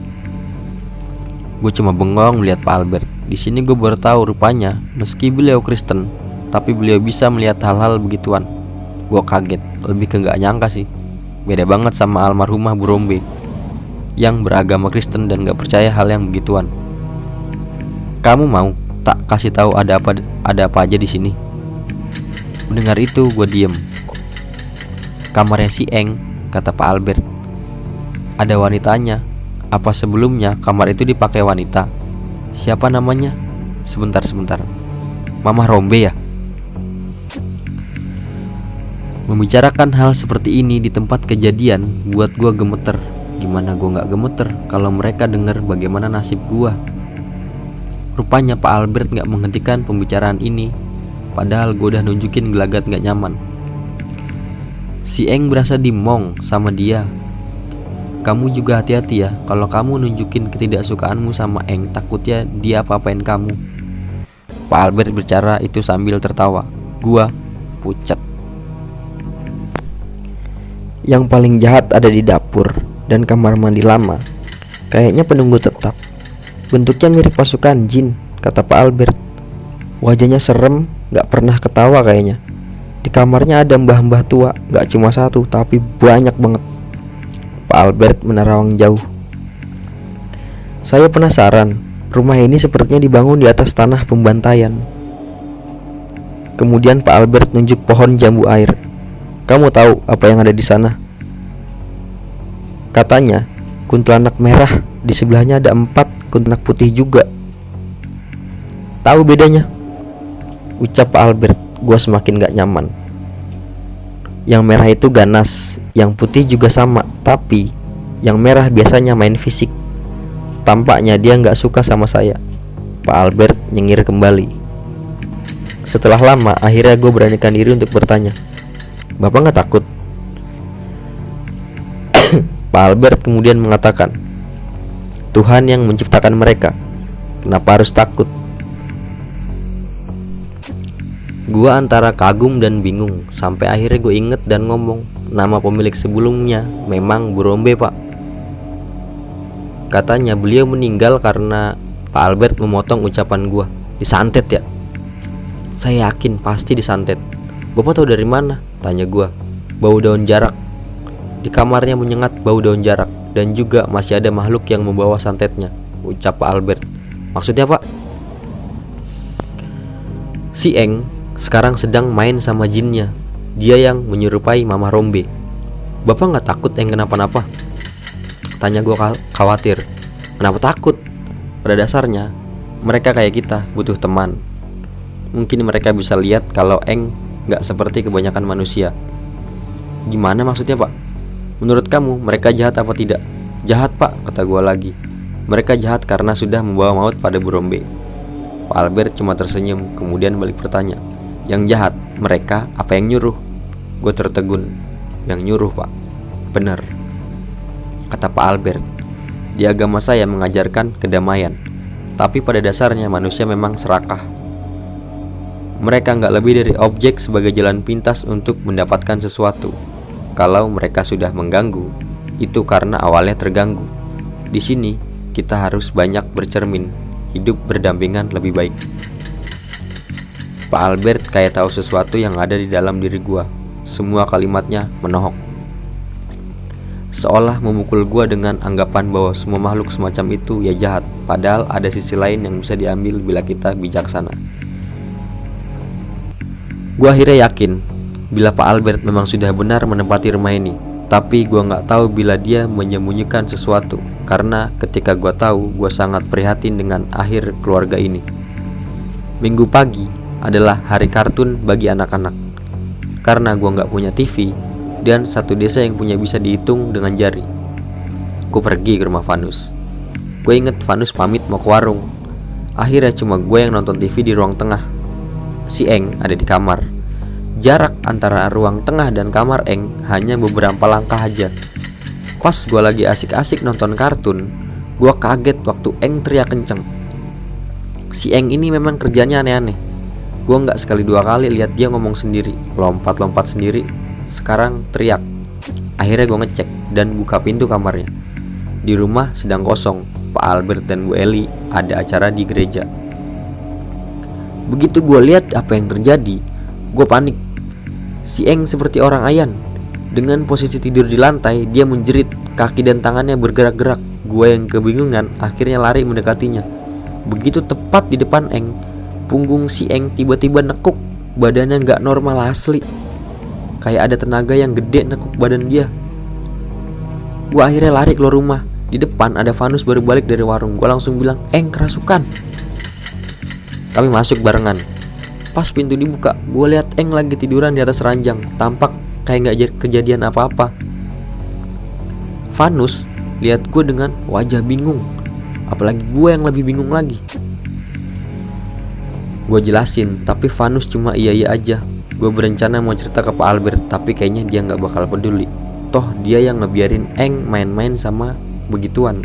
Gue cuma bengong melihat Pak Albert. Di sini gue baru tahu rupanya meski beliau Kristen, tapi beliau bisa melihat hal-hal begituan. Gue kaget, lebih ke gak nyangka sih. Beda banget sama almarhumah Bu Rombe yang beragama Kristen dan gak percaya hal yang begituan. "Kamu mau tak kasih tahu ada apa aja di sini?" Mendengar itu gue diem. "Kamarnya si Eng," kata Pak Albert. "Ada wanitanya. Apa sebelumnya kamar itu dipakai wanita?" "Siapa namanya?" Sebentar. "Mama Rombe ya?" Membicarakan hal seperti ini di tempat kejadian buat gue gemeter. Gimana gue gak gemeter kalau mereka dengar bagaimana nasib gue. Rupanya Pak Albert gak menghentikan pembicaraan ini, padahal gue udah nunjukin gelagat gak nyaman. Si Eng berasa dimong sama dia. "Kamu juga hati-hati ya, kalau kamu nunjukin ketidaksukaanmu sama Eng, takutnya dia apa-apain kamu." Pak Albert bicara itu sambil tertawa. Gua pucat. "Yang paling jahat ada di dapur dan kamar mandi lama. Kayaknya penunggu tetap. Bentuknya mirip pasukan jin," kata Pak Albert. "Wajahnya serem, gak pernah ketawa kayaknya. Di kamarnya ada mbah-mbah tua, gak cuma satu, tapi banyak banget." Pak Albert menerawang jauh. "Saya penasaran, rumah ini sepertinya dibangun di atas tanah pembantaian." Kemudian Pak Albert nunjuk pohon jambu air. "Kamu tahu apa yang ada di sana?" Katanya kuntilanak merah, di sebelahnya ada 4 kuntilanak putih juga. "Tahu bedanya?" ucap Pak Albert. Gua semakin gak nyaman. "Yang merah itu ganas, yang putih juga sama, tapi yang merah biasanya main fisik. Tampaknya dia gak suka sama saya." Pak Albert nyengir kembali. Setelah lama, akhirnya gue beranikan diri untuk bertanya, "Bapak gak takut?" Pak Albert kemudian mengatakan, "Tuhan yang menciptakan mereka, kenapa harus takut?" Gua antara kagum dan bingung, sampai akhirnya gue inget dan ngomong, "Nama pemilik sebelumnya memang Bu Rombe, Pak. Katanya beliau meninggal karena..." Pak Albert memotong ucapan gua. "Disantet ya?" "Saya yakin pasti disantet." "Bapak tahu dari mana?" tanya gua. "Bau daun jarak. Di kamarnya menyengat bau daun jarak, dan juga masih ada makhluk yang membawa santetnya," ucap Pak Albert. "Maksudnya, Pak?" "Si Eng sekarang sedang main sama jinnya. Dia yang menyerupai Mama Rombe." "Bapak gak takut Eng kenapa-napa?" tanya gue khawatir. "Kenapa takut? Pada dasarnya mereka kayak kita, butuh teman. Mungkin mereka bisa lihat kalau Eng gak seperti kebanyakan manusia." "Gimana maksudnya, Pak? Menurut kamu mereka jahat apa tidak?" "Jahat, Pak," kata gue lagi. "Mereka jahat karena sudah membawa maut pada Bu Rombe." Pak Pak Albert cuma tersenyum, kemudian balik bertanya, "Yang jahat mereka apa yang nyuruh?" Gue tertegun. "Yang nyuruh, Pak." "Bener," kata Pak Albert. "Di agama saya mengajarkan kedamaian, tapi pada dasarnya manusia memang serakah. Mereka nggak lebih dari objek sebagai jalan pintas untuk mendapatkan sesuatu. Kalau mereka sudah mengganggu, itu karena awalnya terganggu. Di sini kita harus banyak bercermin, hidup berdampingan lebih baik." Pak Albert kayak tahu sesuatu yang ada di dalam diri gua. Semua kalimatnya menohok, seolah memukul gua dengan anggapan bahwa semua makhluk semacam itu ya jahat, padahal ada sisi lain yang bisa diambil bila kita bijaksana. Gua akhirnya yakin bila Pak Albert memang sudah benar menempati rumah ini, tapi gua nggak tahu bila dia menyembunyikan sesuatu. Karena ketika gua tahu, gua sangat prihatin dengan akhir keluarga ini. Minggu pagi adalah hari kartun bagi anak-anak. Karena gua nggak punya TV dan satu desa yang punya bisa dihitung dengan jari, gua pergi ke rumah Vanus. Gue inget Vanus pamit mau ke warung. Akhirnya cuma gue yang nonton TV di ruang tengah. Si Eng ada di kamar. Jarak antara ruang tengah dan kamar Eng hanya beberapa langkah aja. Pas gue lagi asik-asik nonton kartun, gue kaget waktu Eng teriak kenceng. Si Eng ini memang kerjanya aneh-aneh. Gue gak sekali dua kali lihat dia ngomong sendiri, lompat-lompat sendiri, sekarang teriak. Akhirnya gue ngecek dan buka pintu kamarnya. Di rumah sedang kosong. Pak Albert dan Bu Eli ada acara di gereja. Begitu gue lihat apa yang terjadi, gue panik. Si Eng seperti orang ayan. Dengan posisi tidur di lantai, dia menjerit, kaki dan tangannya bergerak-gerak. Gue yang kebingungan akhirnya lari mendekatinya. Begitu tepat di depan Eng, punggung si Eng tiba-tiba nekuk. Badannya gak normal asli, kayak ada tenaga yang gede nekuk badan dia. Gue akhirnya lari keluar rumah. Di depan ada Vanus baru balik dari warung. Gue langsung bilang, "Eng kerasukan." Kami masuk barengan. Pas pintu dibuka, gue lihat Eng lagi tiduran di atas ranjang. Tampak kayak gak kejadian apa-apa. Vanus lihat gue dengan wajah bingung. Apalagi gue yang lebih bingung lagi. Gue jelasin, tapi Vanus cuma iya-iya aja. Gue berencana mau cerita ke Pak Albert, tapi kayaknya dia gak bakal peduli. Toh dia yang ngebiarin Eng main-main sama begituan.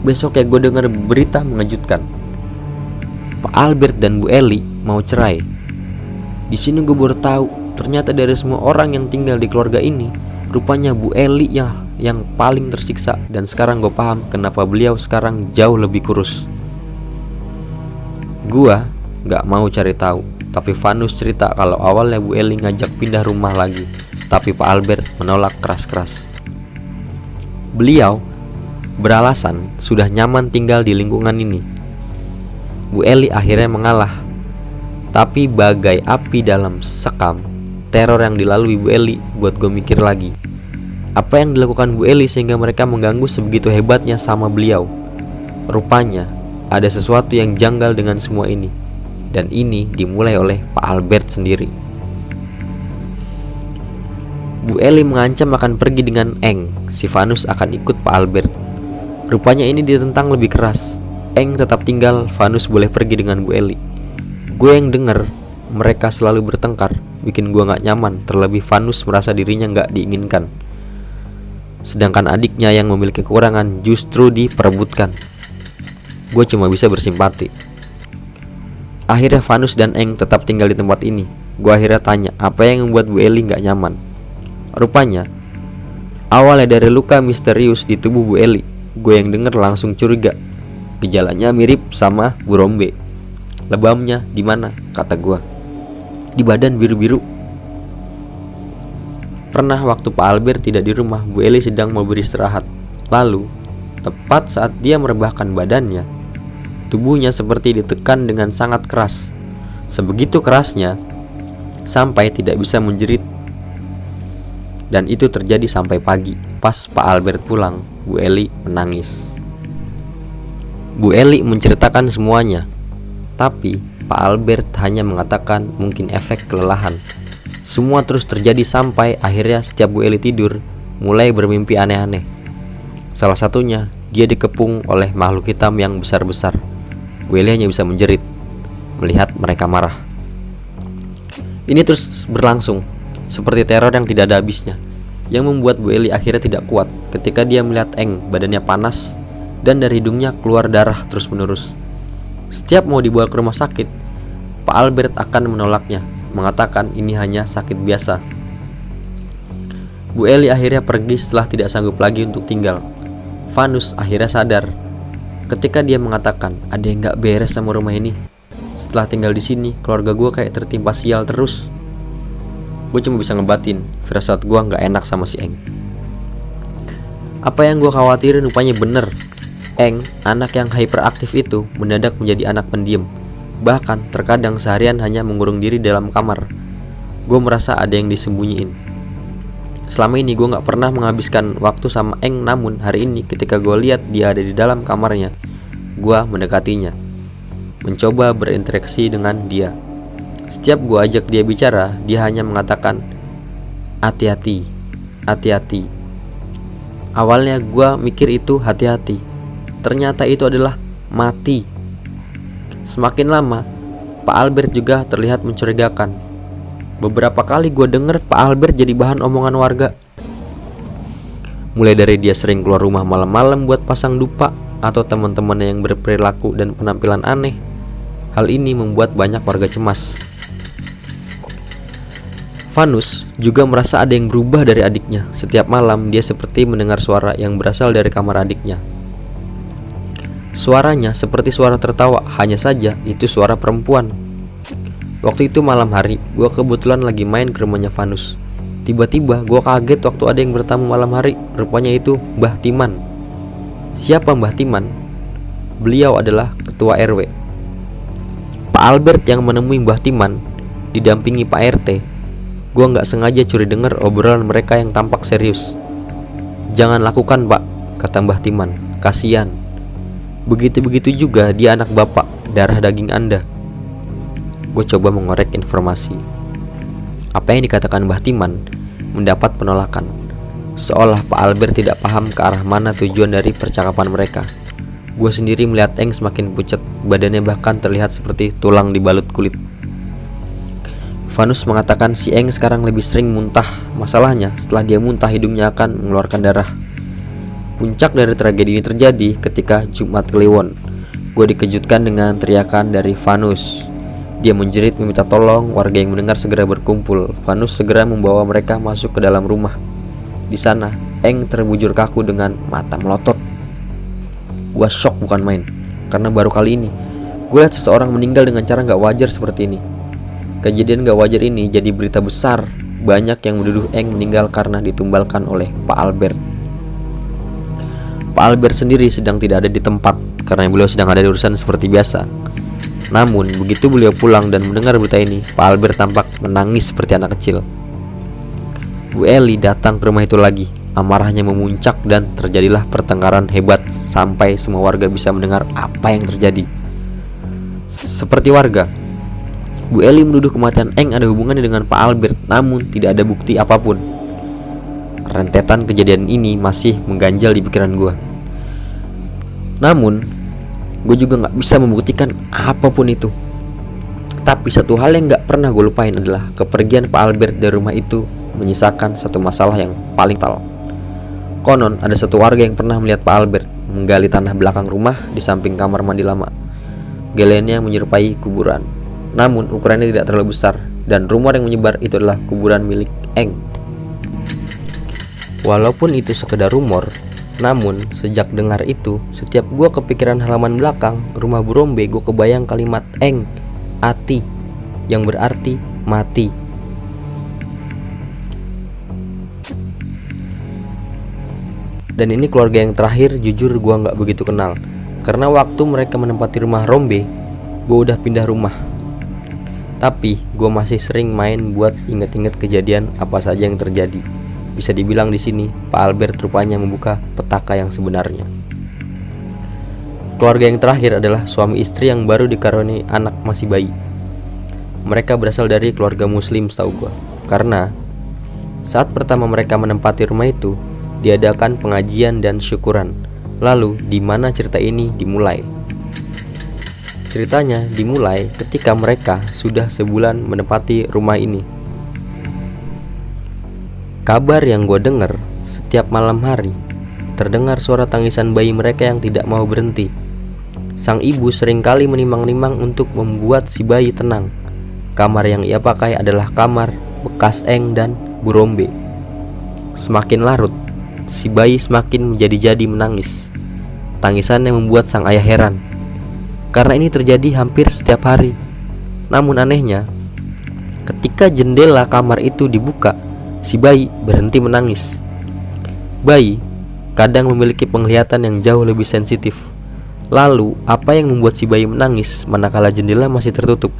Besok ya gue dengar berita mengejutkan. Pak Albert dan Bu Eli mau cerai. Di sini gue baru tahu, ternyata dari semua orang yang tinggal di keluarga ini, rupanya Bu Eli yang paling tersiksa. Dan sekarang gue paham kenapa beliau sekarang jauh lebih kurus. Gua gak mau cari tahu, tapi Vanus cerita kalau awalnya Bu Eli ngajak pindah rumah lagi, tapi Pak Albert menolak keras-keras. Beliau beralasan sudah nyaman tinggal di lingkungan ini. Bu Eli akhirnya mengalah. Tapi bagai api dalam sekam, teror yang dilalui Bu Eli buat gue mikir lagi. Apa yang dilakukan Bu Eli sehingga mereka mengganggu sebegitu hebatnya sama beliau? Rupanya ada sesuatu yang janggal dengan semua ini. Dan ini dimulai oleh Pak Albert sendiri. Bu Eli mengancam akan pergi dengan Eng. Si Vanus akan ikut Pak Albert. Rupanya ini ditentang lebih keras. Eng tetap tinggal, Vanus boleh pergi dengan Bu Eli. Gue yang denger mereka selalu bertengkar, bikin gue gak nyaman. Terlebih Vanus merasa dirinya gak diinginkan, sedangkan adiknya yang memiliki kekurangan justru diperebutkan. Gue cuma bisa bersimpati. Akhirnya Vanus dan Eng tetap tinggal di tempat ini. Gue akhirnya tanya apa yang membuat Bu Eli gak nyaman. Rupanya awalnya dari luka misterius di tubuh Bu Eli. Gue yang denger langsung curiga. Gejalanya mirip sama Bu Rombe. Lebamnya di mana? Kata gue. Di badan biru-biru. Pernah waktu Pak Albert tidak di rumah, Bu Eli sedang mau beristirahat. Lalu tepat saat dia merebahkan badannya, tubuhnya seperti ditekan dengan sangat keras. Sebegitu kerasnya sampai tidak bisa menjerit. Dan itu terjadi sampai pagi. Pas Pak Albert pulang, Bu Eli menangis. Bu Eli menceritakan semuanya, tapi Pak Albert hanya mengatakan mungkin efek kelelahan. Semua terus terjadi sampai akhirnya setiap Bu Eli tidur mulai bermimpi aneh-aneh. Salah satunya dia dikepung oleh makhluk hitam yang besar-besar. Bu Eli hanya bisa menjerit melihat mereka marah. Ini terus berlangsung seperti teror yang tidak ada habisnya, yang membuat Bu Eli akhirnya tidak kuat ketika dia melihat Eng badannya panas dan dari hidungnya keluar darah terus-menerus. Setiap mau dibawa ke rumah sakit, Pak Albert akan menolaknya, mengatakan ini hanya sakit biasa. Bu Eli akhirnya pergi setelah tidak sanggup lagi untuk tinggal. Vanus akhirnya sadar ketika dia mengatakan ada yang gak beres sama rumah ini. Setelah tinggal di sini, keluarga gue kayak tertimpa sial terus. Gue cuma bisa ngebatin firasat gue gak enak sama si Eng. Apa yang gue khawatirin rupanya bener. Eng, anak yang hyperaktif itu, mendadak menjadi anak pendiam. Bahkan terkadang seharian hanya mengurung diri dalam kamar. Gue merasa ada yang disembunyiin. Selama ini gue gak pernah menghabiskan waktu sama Eng, namun hari ini ketika gue lihat dia ada di dalam kamarnya, gue mendekatinya, mencoba berinteraksi dengan dia. Setiap gue ajak dia bicara, dia hanya mengatakan hati-hati, hati-hati. Awalnya gue mikir itu hati-hati, ternyata itu adalah mati. Semakin lama, Pak Albert juga terlihat mencurigakan. Beberapa kali gue denger Pak Albert jadi bahan omongan warga. Mulai dari dia sering keluar rumah malam-malam buat pasang dupa, atau teman-temannya yang berperilaku dan penampilan aneh. Hal ini membuat banyak warga cemas. Vanus juga merasa ada yang berubah dari adiknya. Setiap malam dia seperti mendengar suara yang berasal dari kamar adiknya. Suaranya seperti suara tertawa, hanya saja itu suara perempuan. Waktu itu malam hari, gue kebetulan lagi main ke rumahnya Vanus. Tiba-tiba gue kaget waktu ada yang bertamu malam hari. Rupanya itu Mbah Timan. Siapa Mbah Timan? Beliau adalah ketua RW. Pak Albert yang menemui Mbah Timan didampingi Pak RT. Gue gak sengaja curi denger obrolan mereka yang tampak serius. Jangan lakukan Pak, kata Mbah Timan, kasihan. Begitu-begitu juga dia anak bapak, darah daging Anda. Gue coba mengorek informasi. Apa yang dikatakan Mbah Timan mendapat penolakan, seolah Pak Albert tidak paham ke arah mana tujuan dari percakapan mereka. Gue sendiri melihat Eng semakin pucat, badannya bahkan terlihat seperti tulang dibalut kulit. Vanus mengatakan si Eng sekarang lebih sering muntah. Masalahnya setelah dia muntah hidungnya akan mengeluarkan darah. Puncak dari tragedi ini terjadi ketika Jumat Kliwon. Gue dikejutkan dengan teriakan dari Vanus. Dia menjerit meminta tolong. Warga yang mendengar segera berkumpul. Vanus segera membawa mereka masuk ke dalam rumah. Di sana Eng terbujur kaku dengan mata melotot. Gua shock bukan main, karena baru kali ini gue lihat seseorang meninggal dengan cara gak wajar seperti ini. Kejadian gak wajar ini jadi berita besar. Banyak yang menuduh Eng meninggal karena ditumbalkan oleh Pak Albert. Pak Albert sendiri sedang tidak ada di tempat karena beliau sedang ada di urusan seperti biasa. Namun begitu beliau pulang dan mendengar berita ini, Pak Albert tampak menangis seperti anak kecil. Bu Eli datang ke rumah itu lagi. Amarahnya memuncak dan terjadilah pertengkaran hebat sampai semua warga bisa mendengar apa yang terjadi. Seperti warga, Bu Eli menuduh kematian Eng ada hubungannya dengan Pak Albert, namun tidak ada bukti apapun. Rentetan kejadian ini masih mengganjal di pikiran gue. Namun gue juga gak bisa membuktikan apapun itu. Tapi satu hal yang gak pernah gue lupain adalah kepergian Pak Albert dari rumah itu menyisakan satu masalah yang paling fatal. Konon ada satu warga yang pernah melihat Pak Albert menggali tanah belakang rumah di samping kamar mandi lama. Galiannya menyerupai kuburan, namun ukurannya tidak terlalu besar, dan rumor yang menyebar itu adalah kuburan milik Eng. Walaupun itu sekedar rumor, namun sejak dengar itu, setiap gue kepikiran halaman belakang rumah Bu Rombe, gue kebayang kalimat Eng, Ati, yang berarti mati. Dan ini keluarga yang terakhir jujur gue gak begitu kenal, karena waktu mereka menempati rumah Rombe, gue udah pindah rumah. Tapi gue masih sering main buat inget-inget kejadian apa saja yang terjadi. Bisa dibilang di sini Pak Albert rupanya membuka petaka yang sebenarnya. Keluarga yang terakhir adalah suami istri yang baru dikaruniai anak masih bayi. Mereka berasal dari keluarga muslim setahu gue, karena saat pertama mereka menempati rumah itu diadakan pengajian dan syukuran. Lalu di mana cerita ini dimulai? Ceritanya dimulai ketika mereka sudah sebulan menempati rumah ini. Kabar yang gue denger, setiap malam hari terdengar suara tangisan bayi mereka yang tidak mau berhenti. Sang ibu seringkali menimang-nimang untuk membuat si bayi tenang. Kamar yang ia pakai adalah kamar bekas Eng dan Burombe. Semakin larut, si bayi semakin menjadi-jadi menangis. Tangisan yang membuat sang ayah heran, karena ini terjadi hampir setiap hari. Namun anehnya, ketika jendela kamar itu dibuka, si bayi berhenti menangis. Bayi kadang memiliki penglihatan yang jauh lebih sensitif. Lalu, apa yang membuat si bayi menangis manakala jendela masih tertutup?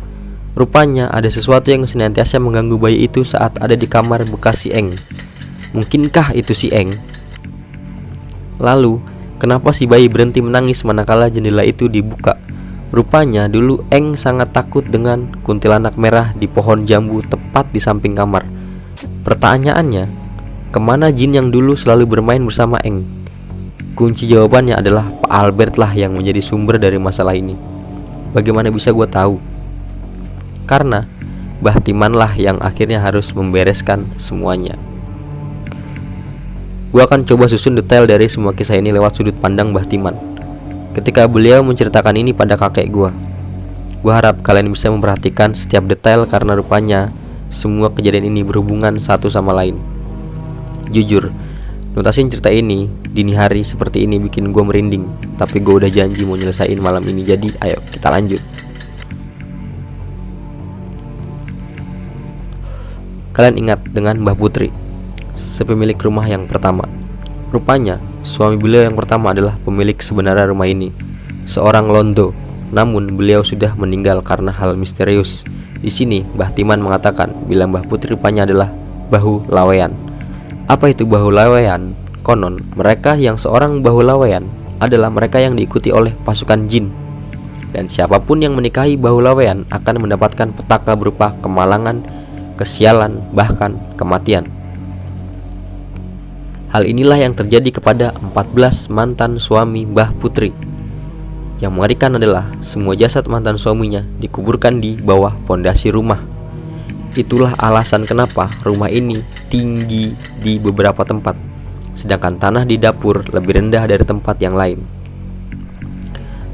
Rupanya ada sesuatu yang senantiasa mengganggu bayi itu saat ada di kamar bekas si Eng. Mungkinkah itu si Eng? Lalu, kenapa si bayi berhenti menangis manakala jendela itu dibuka? Rupanya dulu Eng sangat takut dengan kuntilanak merah di pohon jambu tepat di samping kamar. Pertanyaannya, kemana jin yang dulu selalu bermain bersama Eng? Kunci jawabannya adalah Pak Albert lah yang menjadi sumber dari masalah ini. Bagaimana bisa gue tahu? Karena Mbah Timan lah yang akhirnya harus membereskan semuanya. Gue akan coba susun detail dari semua kisah ini lewat sudut pandang Mbah Timan ketika beliau menceritakan ini pada kakek gue. Gue harap kalian bisa memperhatikan setiap detail karena rupanya semua kejadian ini berhubungan satu sama lain. Jujur, nutasin cerita ini dini hari seperti ini bikin gue merinding. Tapi gue udah janji mau nyelesain malam ini, jadi ayo kita lanjut. Kalian ingat dengan Mbah Putri, sepemilik rumah yang pertama. Rupanya suami beliau yang pertama adalah pemilik sebenarnya rumah ini, seorang Londo. Namun beliau sudah meninggal karena hal misterius. Di sini Mbah Timan mengatakan bila Mbah Putri rupanya adalah Bahu Laweyan. Apa itu Bahu Laweyan? Konon mereka yang seorang Bahu Laweyan adalah mereka yang diikuti oleh pasukan jin. Dan siapapun yang menikahi Bahu Laweyan akan mendapatkan petaka berupa kemalangan, kesialan, bahkan kematian. Hal inilah yang terjadi kepada 14 mantan suami Mbah Putri. Yang mengerikan adalah semua jasad mantan suaminya dikuburkan di bawah pondasi rumah. Itulah alasan kenapa rumah ini tinggi di beberapa tempat, sedangkan tanah di dapur lebih rendah dari tempat yang lain.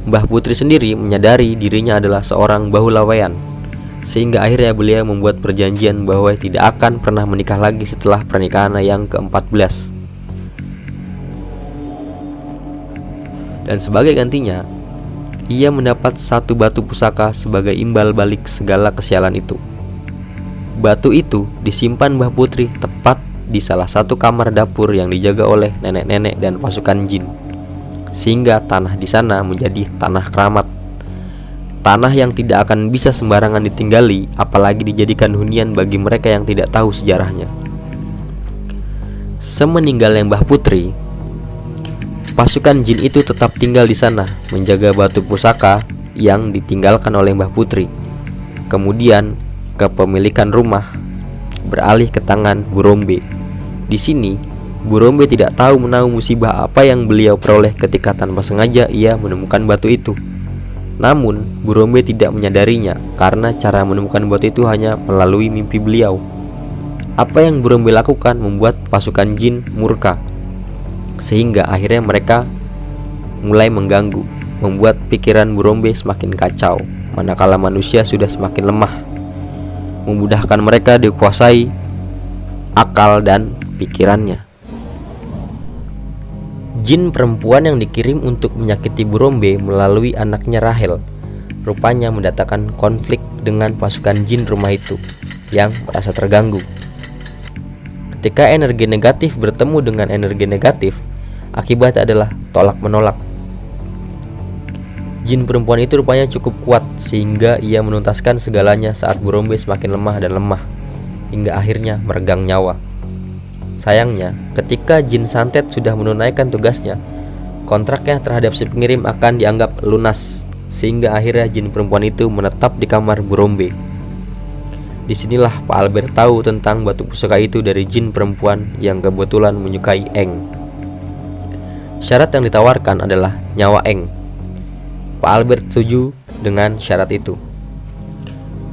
Mbah Putri sendiri menyadari dirinya adalah seorang Bahu Laweyan, sehingga akhirnya beliau membuat perjanjian bahwa tidak akan pernah menikah lagi setelah pernikahan yang ke-14. Dan sebagai gantinya, ia mendapat satu batu pusaka sebagai imbal balik segala kesialan itu. Batu itu disimpan Mbah Putri tepat di salah satu kamar dapur yang dijaga oleh nenek-nenek dan pasukan jin, sehingga tanah di sana menjadi tanah keramat. Tanah yang tidak akan bisa sembarangan ditinggali, apalagi dijadikan hunian bagi mereka yang tidak tahu sejarahnya. Semeninggalnya Mbah Putri, pasukan jin itu tetap tinggal di sana, menjaga batu pusaka yang ditinggalkan oleh Mbah Putri. Kemudian kepemilikan rumah beralih ke tangan Burombe. Di sini, Burombe tidak tahu menahu musibah apa yang beliau peroleh ketika tanpa sengaja ia menemukan batu itu. Namun, Burombe tidak menyadarinya karena cara menemukan batu itu hanya melalui mimpi beliau. Apa yang Burombe lakukan membuat pasukan jin murka, sehingga akhirnya mereka mulai mengganggu, membuat pikiran Burombe semakin kacau, manakala manusia sudah semakin lemah, memudahkan mereka dikuasai akal dan pikirannya. Jin perempuan yang dikirim untuk menyakiti Burombe melalui anaknya Rahel rupanya mendatangkan konflik dengan pasukan jin rumah itu yang merasa terganggu. Ketika energi negatif bertemu dengan energi negatif, akibatnya adalah tolak menolak. Jin perempuan itu rupanya cukup kuat sehingga ia menuntaskan segalanya saat Burombe semakin lemah dan lemah, hingga akhirnya meregang nyawa. Sayangnya, ketika jin santet sudah menunaikan tugasnya, kontraknya terhadap si pengirim akan dianggap lunas, sehingga akhirnya jin perempuan itu menetap di kamar Burombe. Disinilah Pak Albert tahu tentang batu pusaka itu dari jin perempuan yang kebetulan menyukai Eng. Syarat yang ditawarkan adalah nyawa Eng. Pak Albert setuju dengan syarat itu.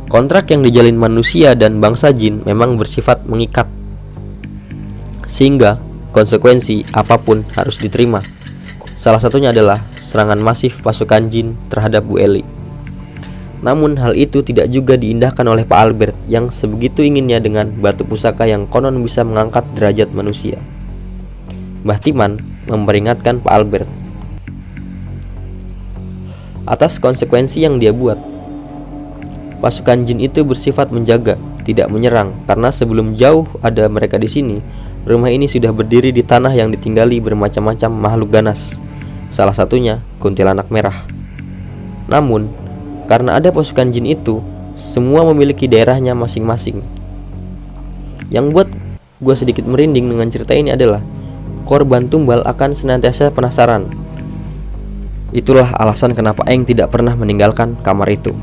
Kontrak yang dijalin manusia dan bangsa jin memang bersifat mengikat, sehingga konsekuensi apapun harus diterima. Salah satunya adalah serangan masif pasukan jin terhadap Bu Eli. Namun hal itu tidak juga diindahkan oleh Pak Albert yang sebegitu inginnya dengan batu pusaka yang konon bisa mengangkat derajat manusia. Mbah Timan memperingatkan Pak Albert atas konsekuensi yang dia buat. Pasukan jin itu bersifat menjaga, tidak menyerang, karena sebelum jauh ada mereka di sini, rumah ini sudah berdiri di tanah yang ditinggali bermacam-macam makhluk ganas, salah satunya kuntilanak merah. Namun, karena ada pasukan jin itu, semua memiliki daerahnya masing-masing. Yang buat gue sedikit merinding dengan cerita ini adalah korban tumbal akan senantiasa penasaran. Itulah alasan kenapa Aeng tidak pernah meninggalkan kamar itu.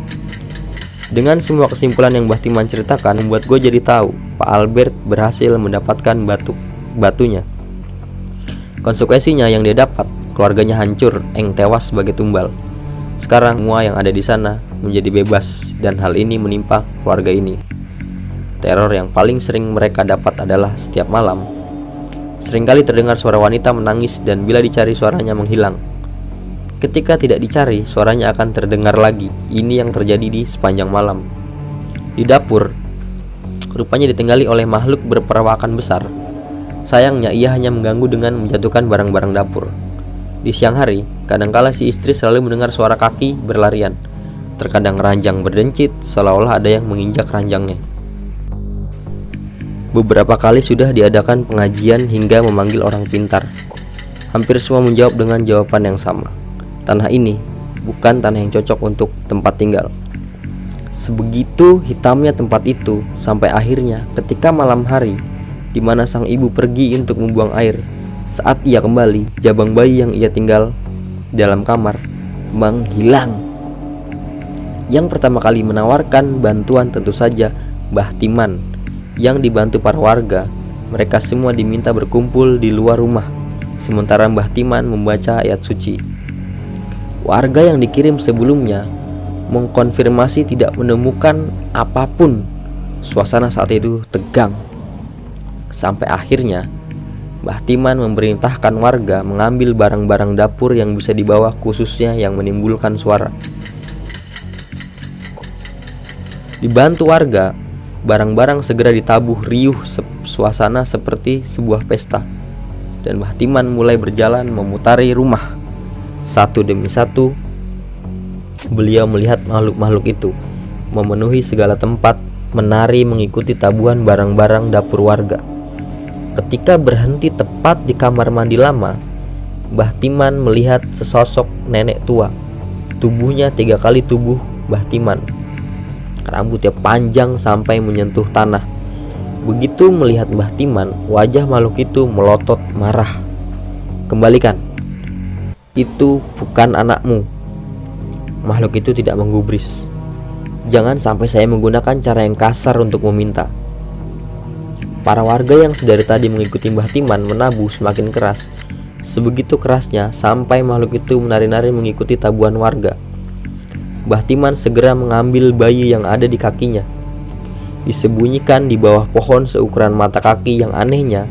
Dengan semua kesimpulan yang Mbah Timan ceritakan membuat gue jadi tahu Pak Albert berhasil mendapatkan batunya. Konsekuensinya yang dia dapat, keluarganya hancur, Aeng tewas sebagai tumbal. Sekarang semua yang ada di sana menjadi bebas dan hal ini menimpa keluarga ini. Teror yang paling sering mereka dapat adalah setiap malam seringkali terdengar suara wanita menangis dan bila dicari suaranya menghilang. Ketika tidak dicari, suaranya akan terdengar lagi. Ini yang terjadi di sepanjang malam. Di dapur, rupanya ditinggali oleh makhluk berperawakan besar. Sayangnya ia hanya mengganggu dengan menjatuhkan barang-barang dapur. Di siang hari, kadangkala si istri selalu mendengar suara kaki berlarian. Terkadang ranjang berdencit, seolah-olah ada yang menginjak ranjangnya. Beberapa kali sudah diadakan pengajian hingga memanggil orang pintar. Hampir semua menjawab dengan jawaban yang sama. Tanah ini bukan tanah yang cocok untuk tempat tinggal. Sebegitu hitamnya tempat itu sampai akhirnya ketika malam hari di mana sang ibu pergi untuk membuang air, saat ia kembali, jabang bayi yang ia tinggal dalam kamar menghilang. Yang pertama kali menawarkan bantuan tentu saja Mbah Timan yang dibantu para warga. Mereka semua diminta berkumpul di luar rumah sementara Mbah Timan membaca ayat suci. Warga yang dikirim sebelumnya mengkonfirmasi tidak menemukan apapun. Suasana saat itu tegang. Sampai akhirnya Mbah Timan memerintahkan warga mengambil barang-barang dapur yang bisa dibawa, khususnya yang menimbulkan suara. Dibantu warga, barang-barang segera ditabuh, riuh suasana seperti sebuah pesta. Dan Mbah Timan mulai berjalan memutari rumah. Satu demi satu, beliau melihat makhluk-makhluk itu memenuhi segala tempat, menari mengikuti tabuhan barang-barang dapur warga. Ketika berhenti tepat di kamar mandi lama, Mbah Timan melihat sesosok nenek tua. Tubuhnya 3 kali tubuh Mbah Timan. Rambutnya panjang sampai menyentuh tanah. Begitu melihat Mbah Timan, wajah makhluk itu melotot marah. "Kembalikan. Itu bukan anakmu." Makhluk itu tidak menggubris. "Jangan sampai saya menggunakan cara yang kasar untuk meminta." Para warga yang sedari tadi mengikuti Mbah Timan menabuh semakin keras. Sebegitu kerasnya sampai makhluk itu menari-nari mengikuti tabuhan warga. Mbah Timan segera mengambil bayi yang ada di kakinya. Disembunyikan di bawah pohon seukuran mata kaki. Yang anehnya,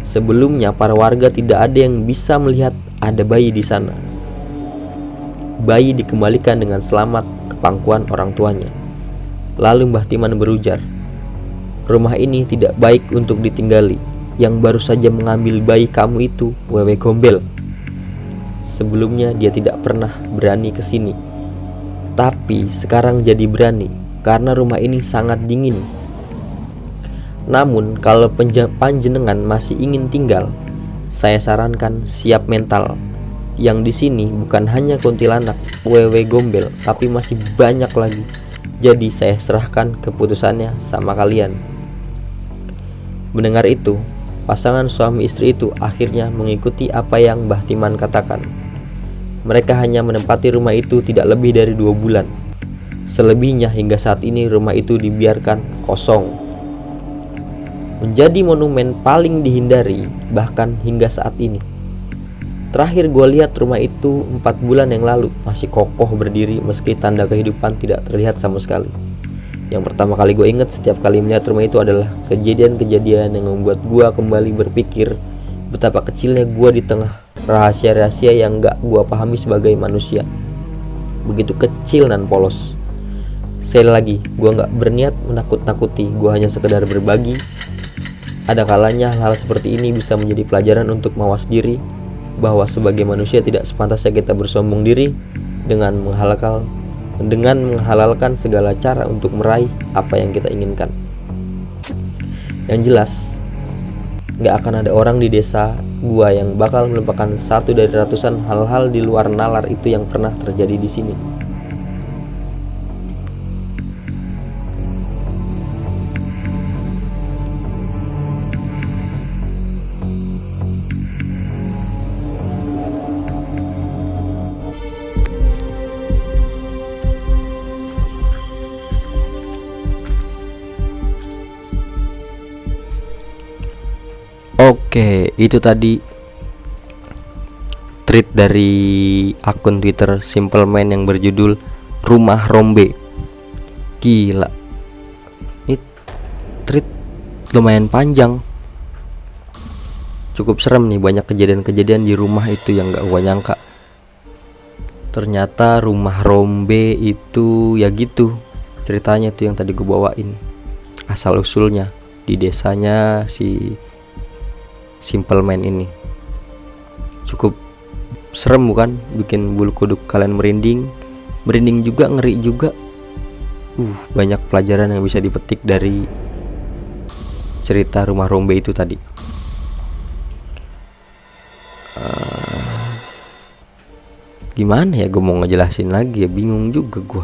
sebelumnya para warga tidak ada yang bisa melihat ada bayi di sana. Bayi dikembalikan dengan selamat ke pangkuan orang tuanya. Lalu Mbah Timan berujar, "Rumah ini tidak baik untuk ditinggali. Yang baru saja mengambil bayi kamu itu Wewe Gombel. Sebelumnya dia tidak pernah berani ke sini, tapi sekarang jadi berani karena rumah ini sangat dingin. Namun kalau panjenengan masih ingin tinggal, saya sarankan siap mental. Yang di sini bukan hanya kuntilanak, Wewe Gombel, tapi masih banyak lagi. Jadi saya serahkan keputusannya sama kalian." Mendengar itu, pasangan suami istri itu akhirnya mengikuti apa yang Mbah Timan katakan. Mereka hanya menempati rumah itu tidak lebih dari 2 bulan. Selebihnya hingga saat ini rumah itu dibiarkan kosong. Menjadi monumen paling dihindari bahkan hingga saat ini. Terakhir gue lihat rumah itu 4 bulan yang lalu, masih kokoh berdiri meski tanda kehidupan tidak terlihat sama sekali. Yang pertama kali gue ingat setiap kali melihat rumah itu adalah kejadian-kejadian yang membuat gue kembali berpikir betapa kecilnya gue di tengah rahasia-rahasia yang gak gue pahami sebagai manusia. Begitu kecil dan polos. Sekali lagi, gue gak berniat menakut-nakuti, gue hanya sekedar berbagi. Ada kalanya hal-hal seperti ini bisa menjadi pelajaran untuk mawas diri, bahwa sebagai manusia tidak sepantasnya kita bersombong diri dengan menghalalkan segala cara untuk meraih apa yang kita inginkan. Yang jelas, gak akan ada orang di desa gua yang bakal melupakan satu dari ratusan hal-hal di luar nalar itu yang pernah terjadi di sini. Oke, itu tadi tweet dari akun Twitter Simple Man yang berjudul Rumah Rombe. Gila, ini tweet lumayan panjang. Cukup serem nih, banyak kejadian-kejadian di rumah itu yang gak gua nyangka. Ternyata rumah Rombe itu ya gitu ceritanya tuh yang tadi gue bawain. Asal usulnya di desanya si Simple Man ini. Cukup serem bukan? Bikin bulu kuduk kalian merinding. Merinding juga, ngeri juga. Banyak pelajaran yang bisa dipetik dari cerita rumah Rombe itu tadi. Gimana ya gue mau ngejelasin lagi ya, bingung juga gue.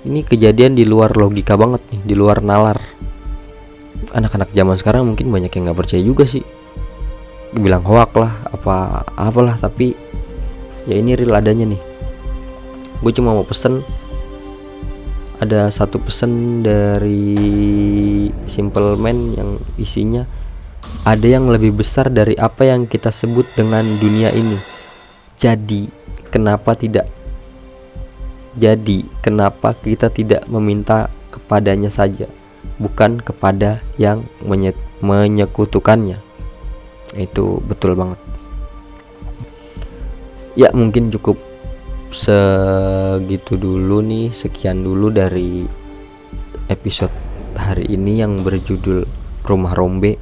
Ini kejadian di luar logika banget nih, di luar nalar. Anak-anak zaman sekarang mungkin banyak yang gak percaya juga sih, bilang hoak lah, apalah, tapi ya ini real adanya nih. Gue cuma mau pesen, ada satu pesen dari Simple Man yang isinya ada yang lebih besar dari apa yang kita sebut dengan dunia ini. Jadi kenapa kita tidak meminta kepadanya saja, bukan kepada yang menyekutukannya. Itu betul banget. Ya mungkin cukup segitu dulu nih, sekian dulu dari episode hari ini yang berjudul Rumah Rombe.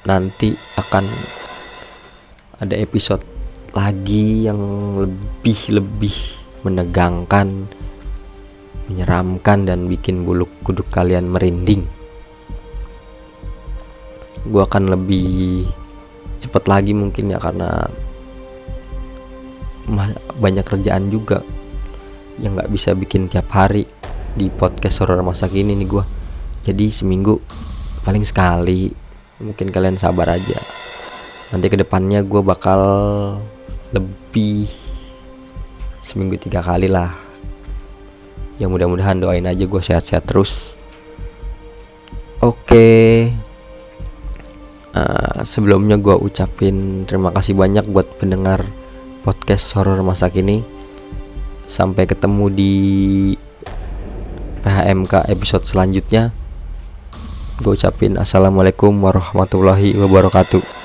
Nanti akan ada episode lagi yang lebih menegangkan, menyeramkan, dan bikin bulu kuduk kalian merinding. Gue akan lebih cepet lagi mungkin ya, karena banyak kerjaan juga yang gak bisa bikin tiap hari di podcast horor masa kini nih gue. Jadi seminggu paling sekali, mungkin kalian sabar aja. Nanti kedepannya gue bakal lebih seminggu 3 kali lah. Ya mudah-mudahan, doain aja gue sehat-sehat terus. Oke. Sebelumnya gue ucapin terima kasih banyak buat pendengar podcast horor masa kini. Sampai ketemu di PHMK episode selanjutnya. Gue ucapin assalamualaikum warahmatullahi wabarakatuh.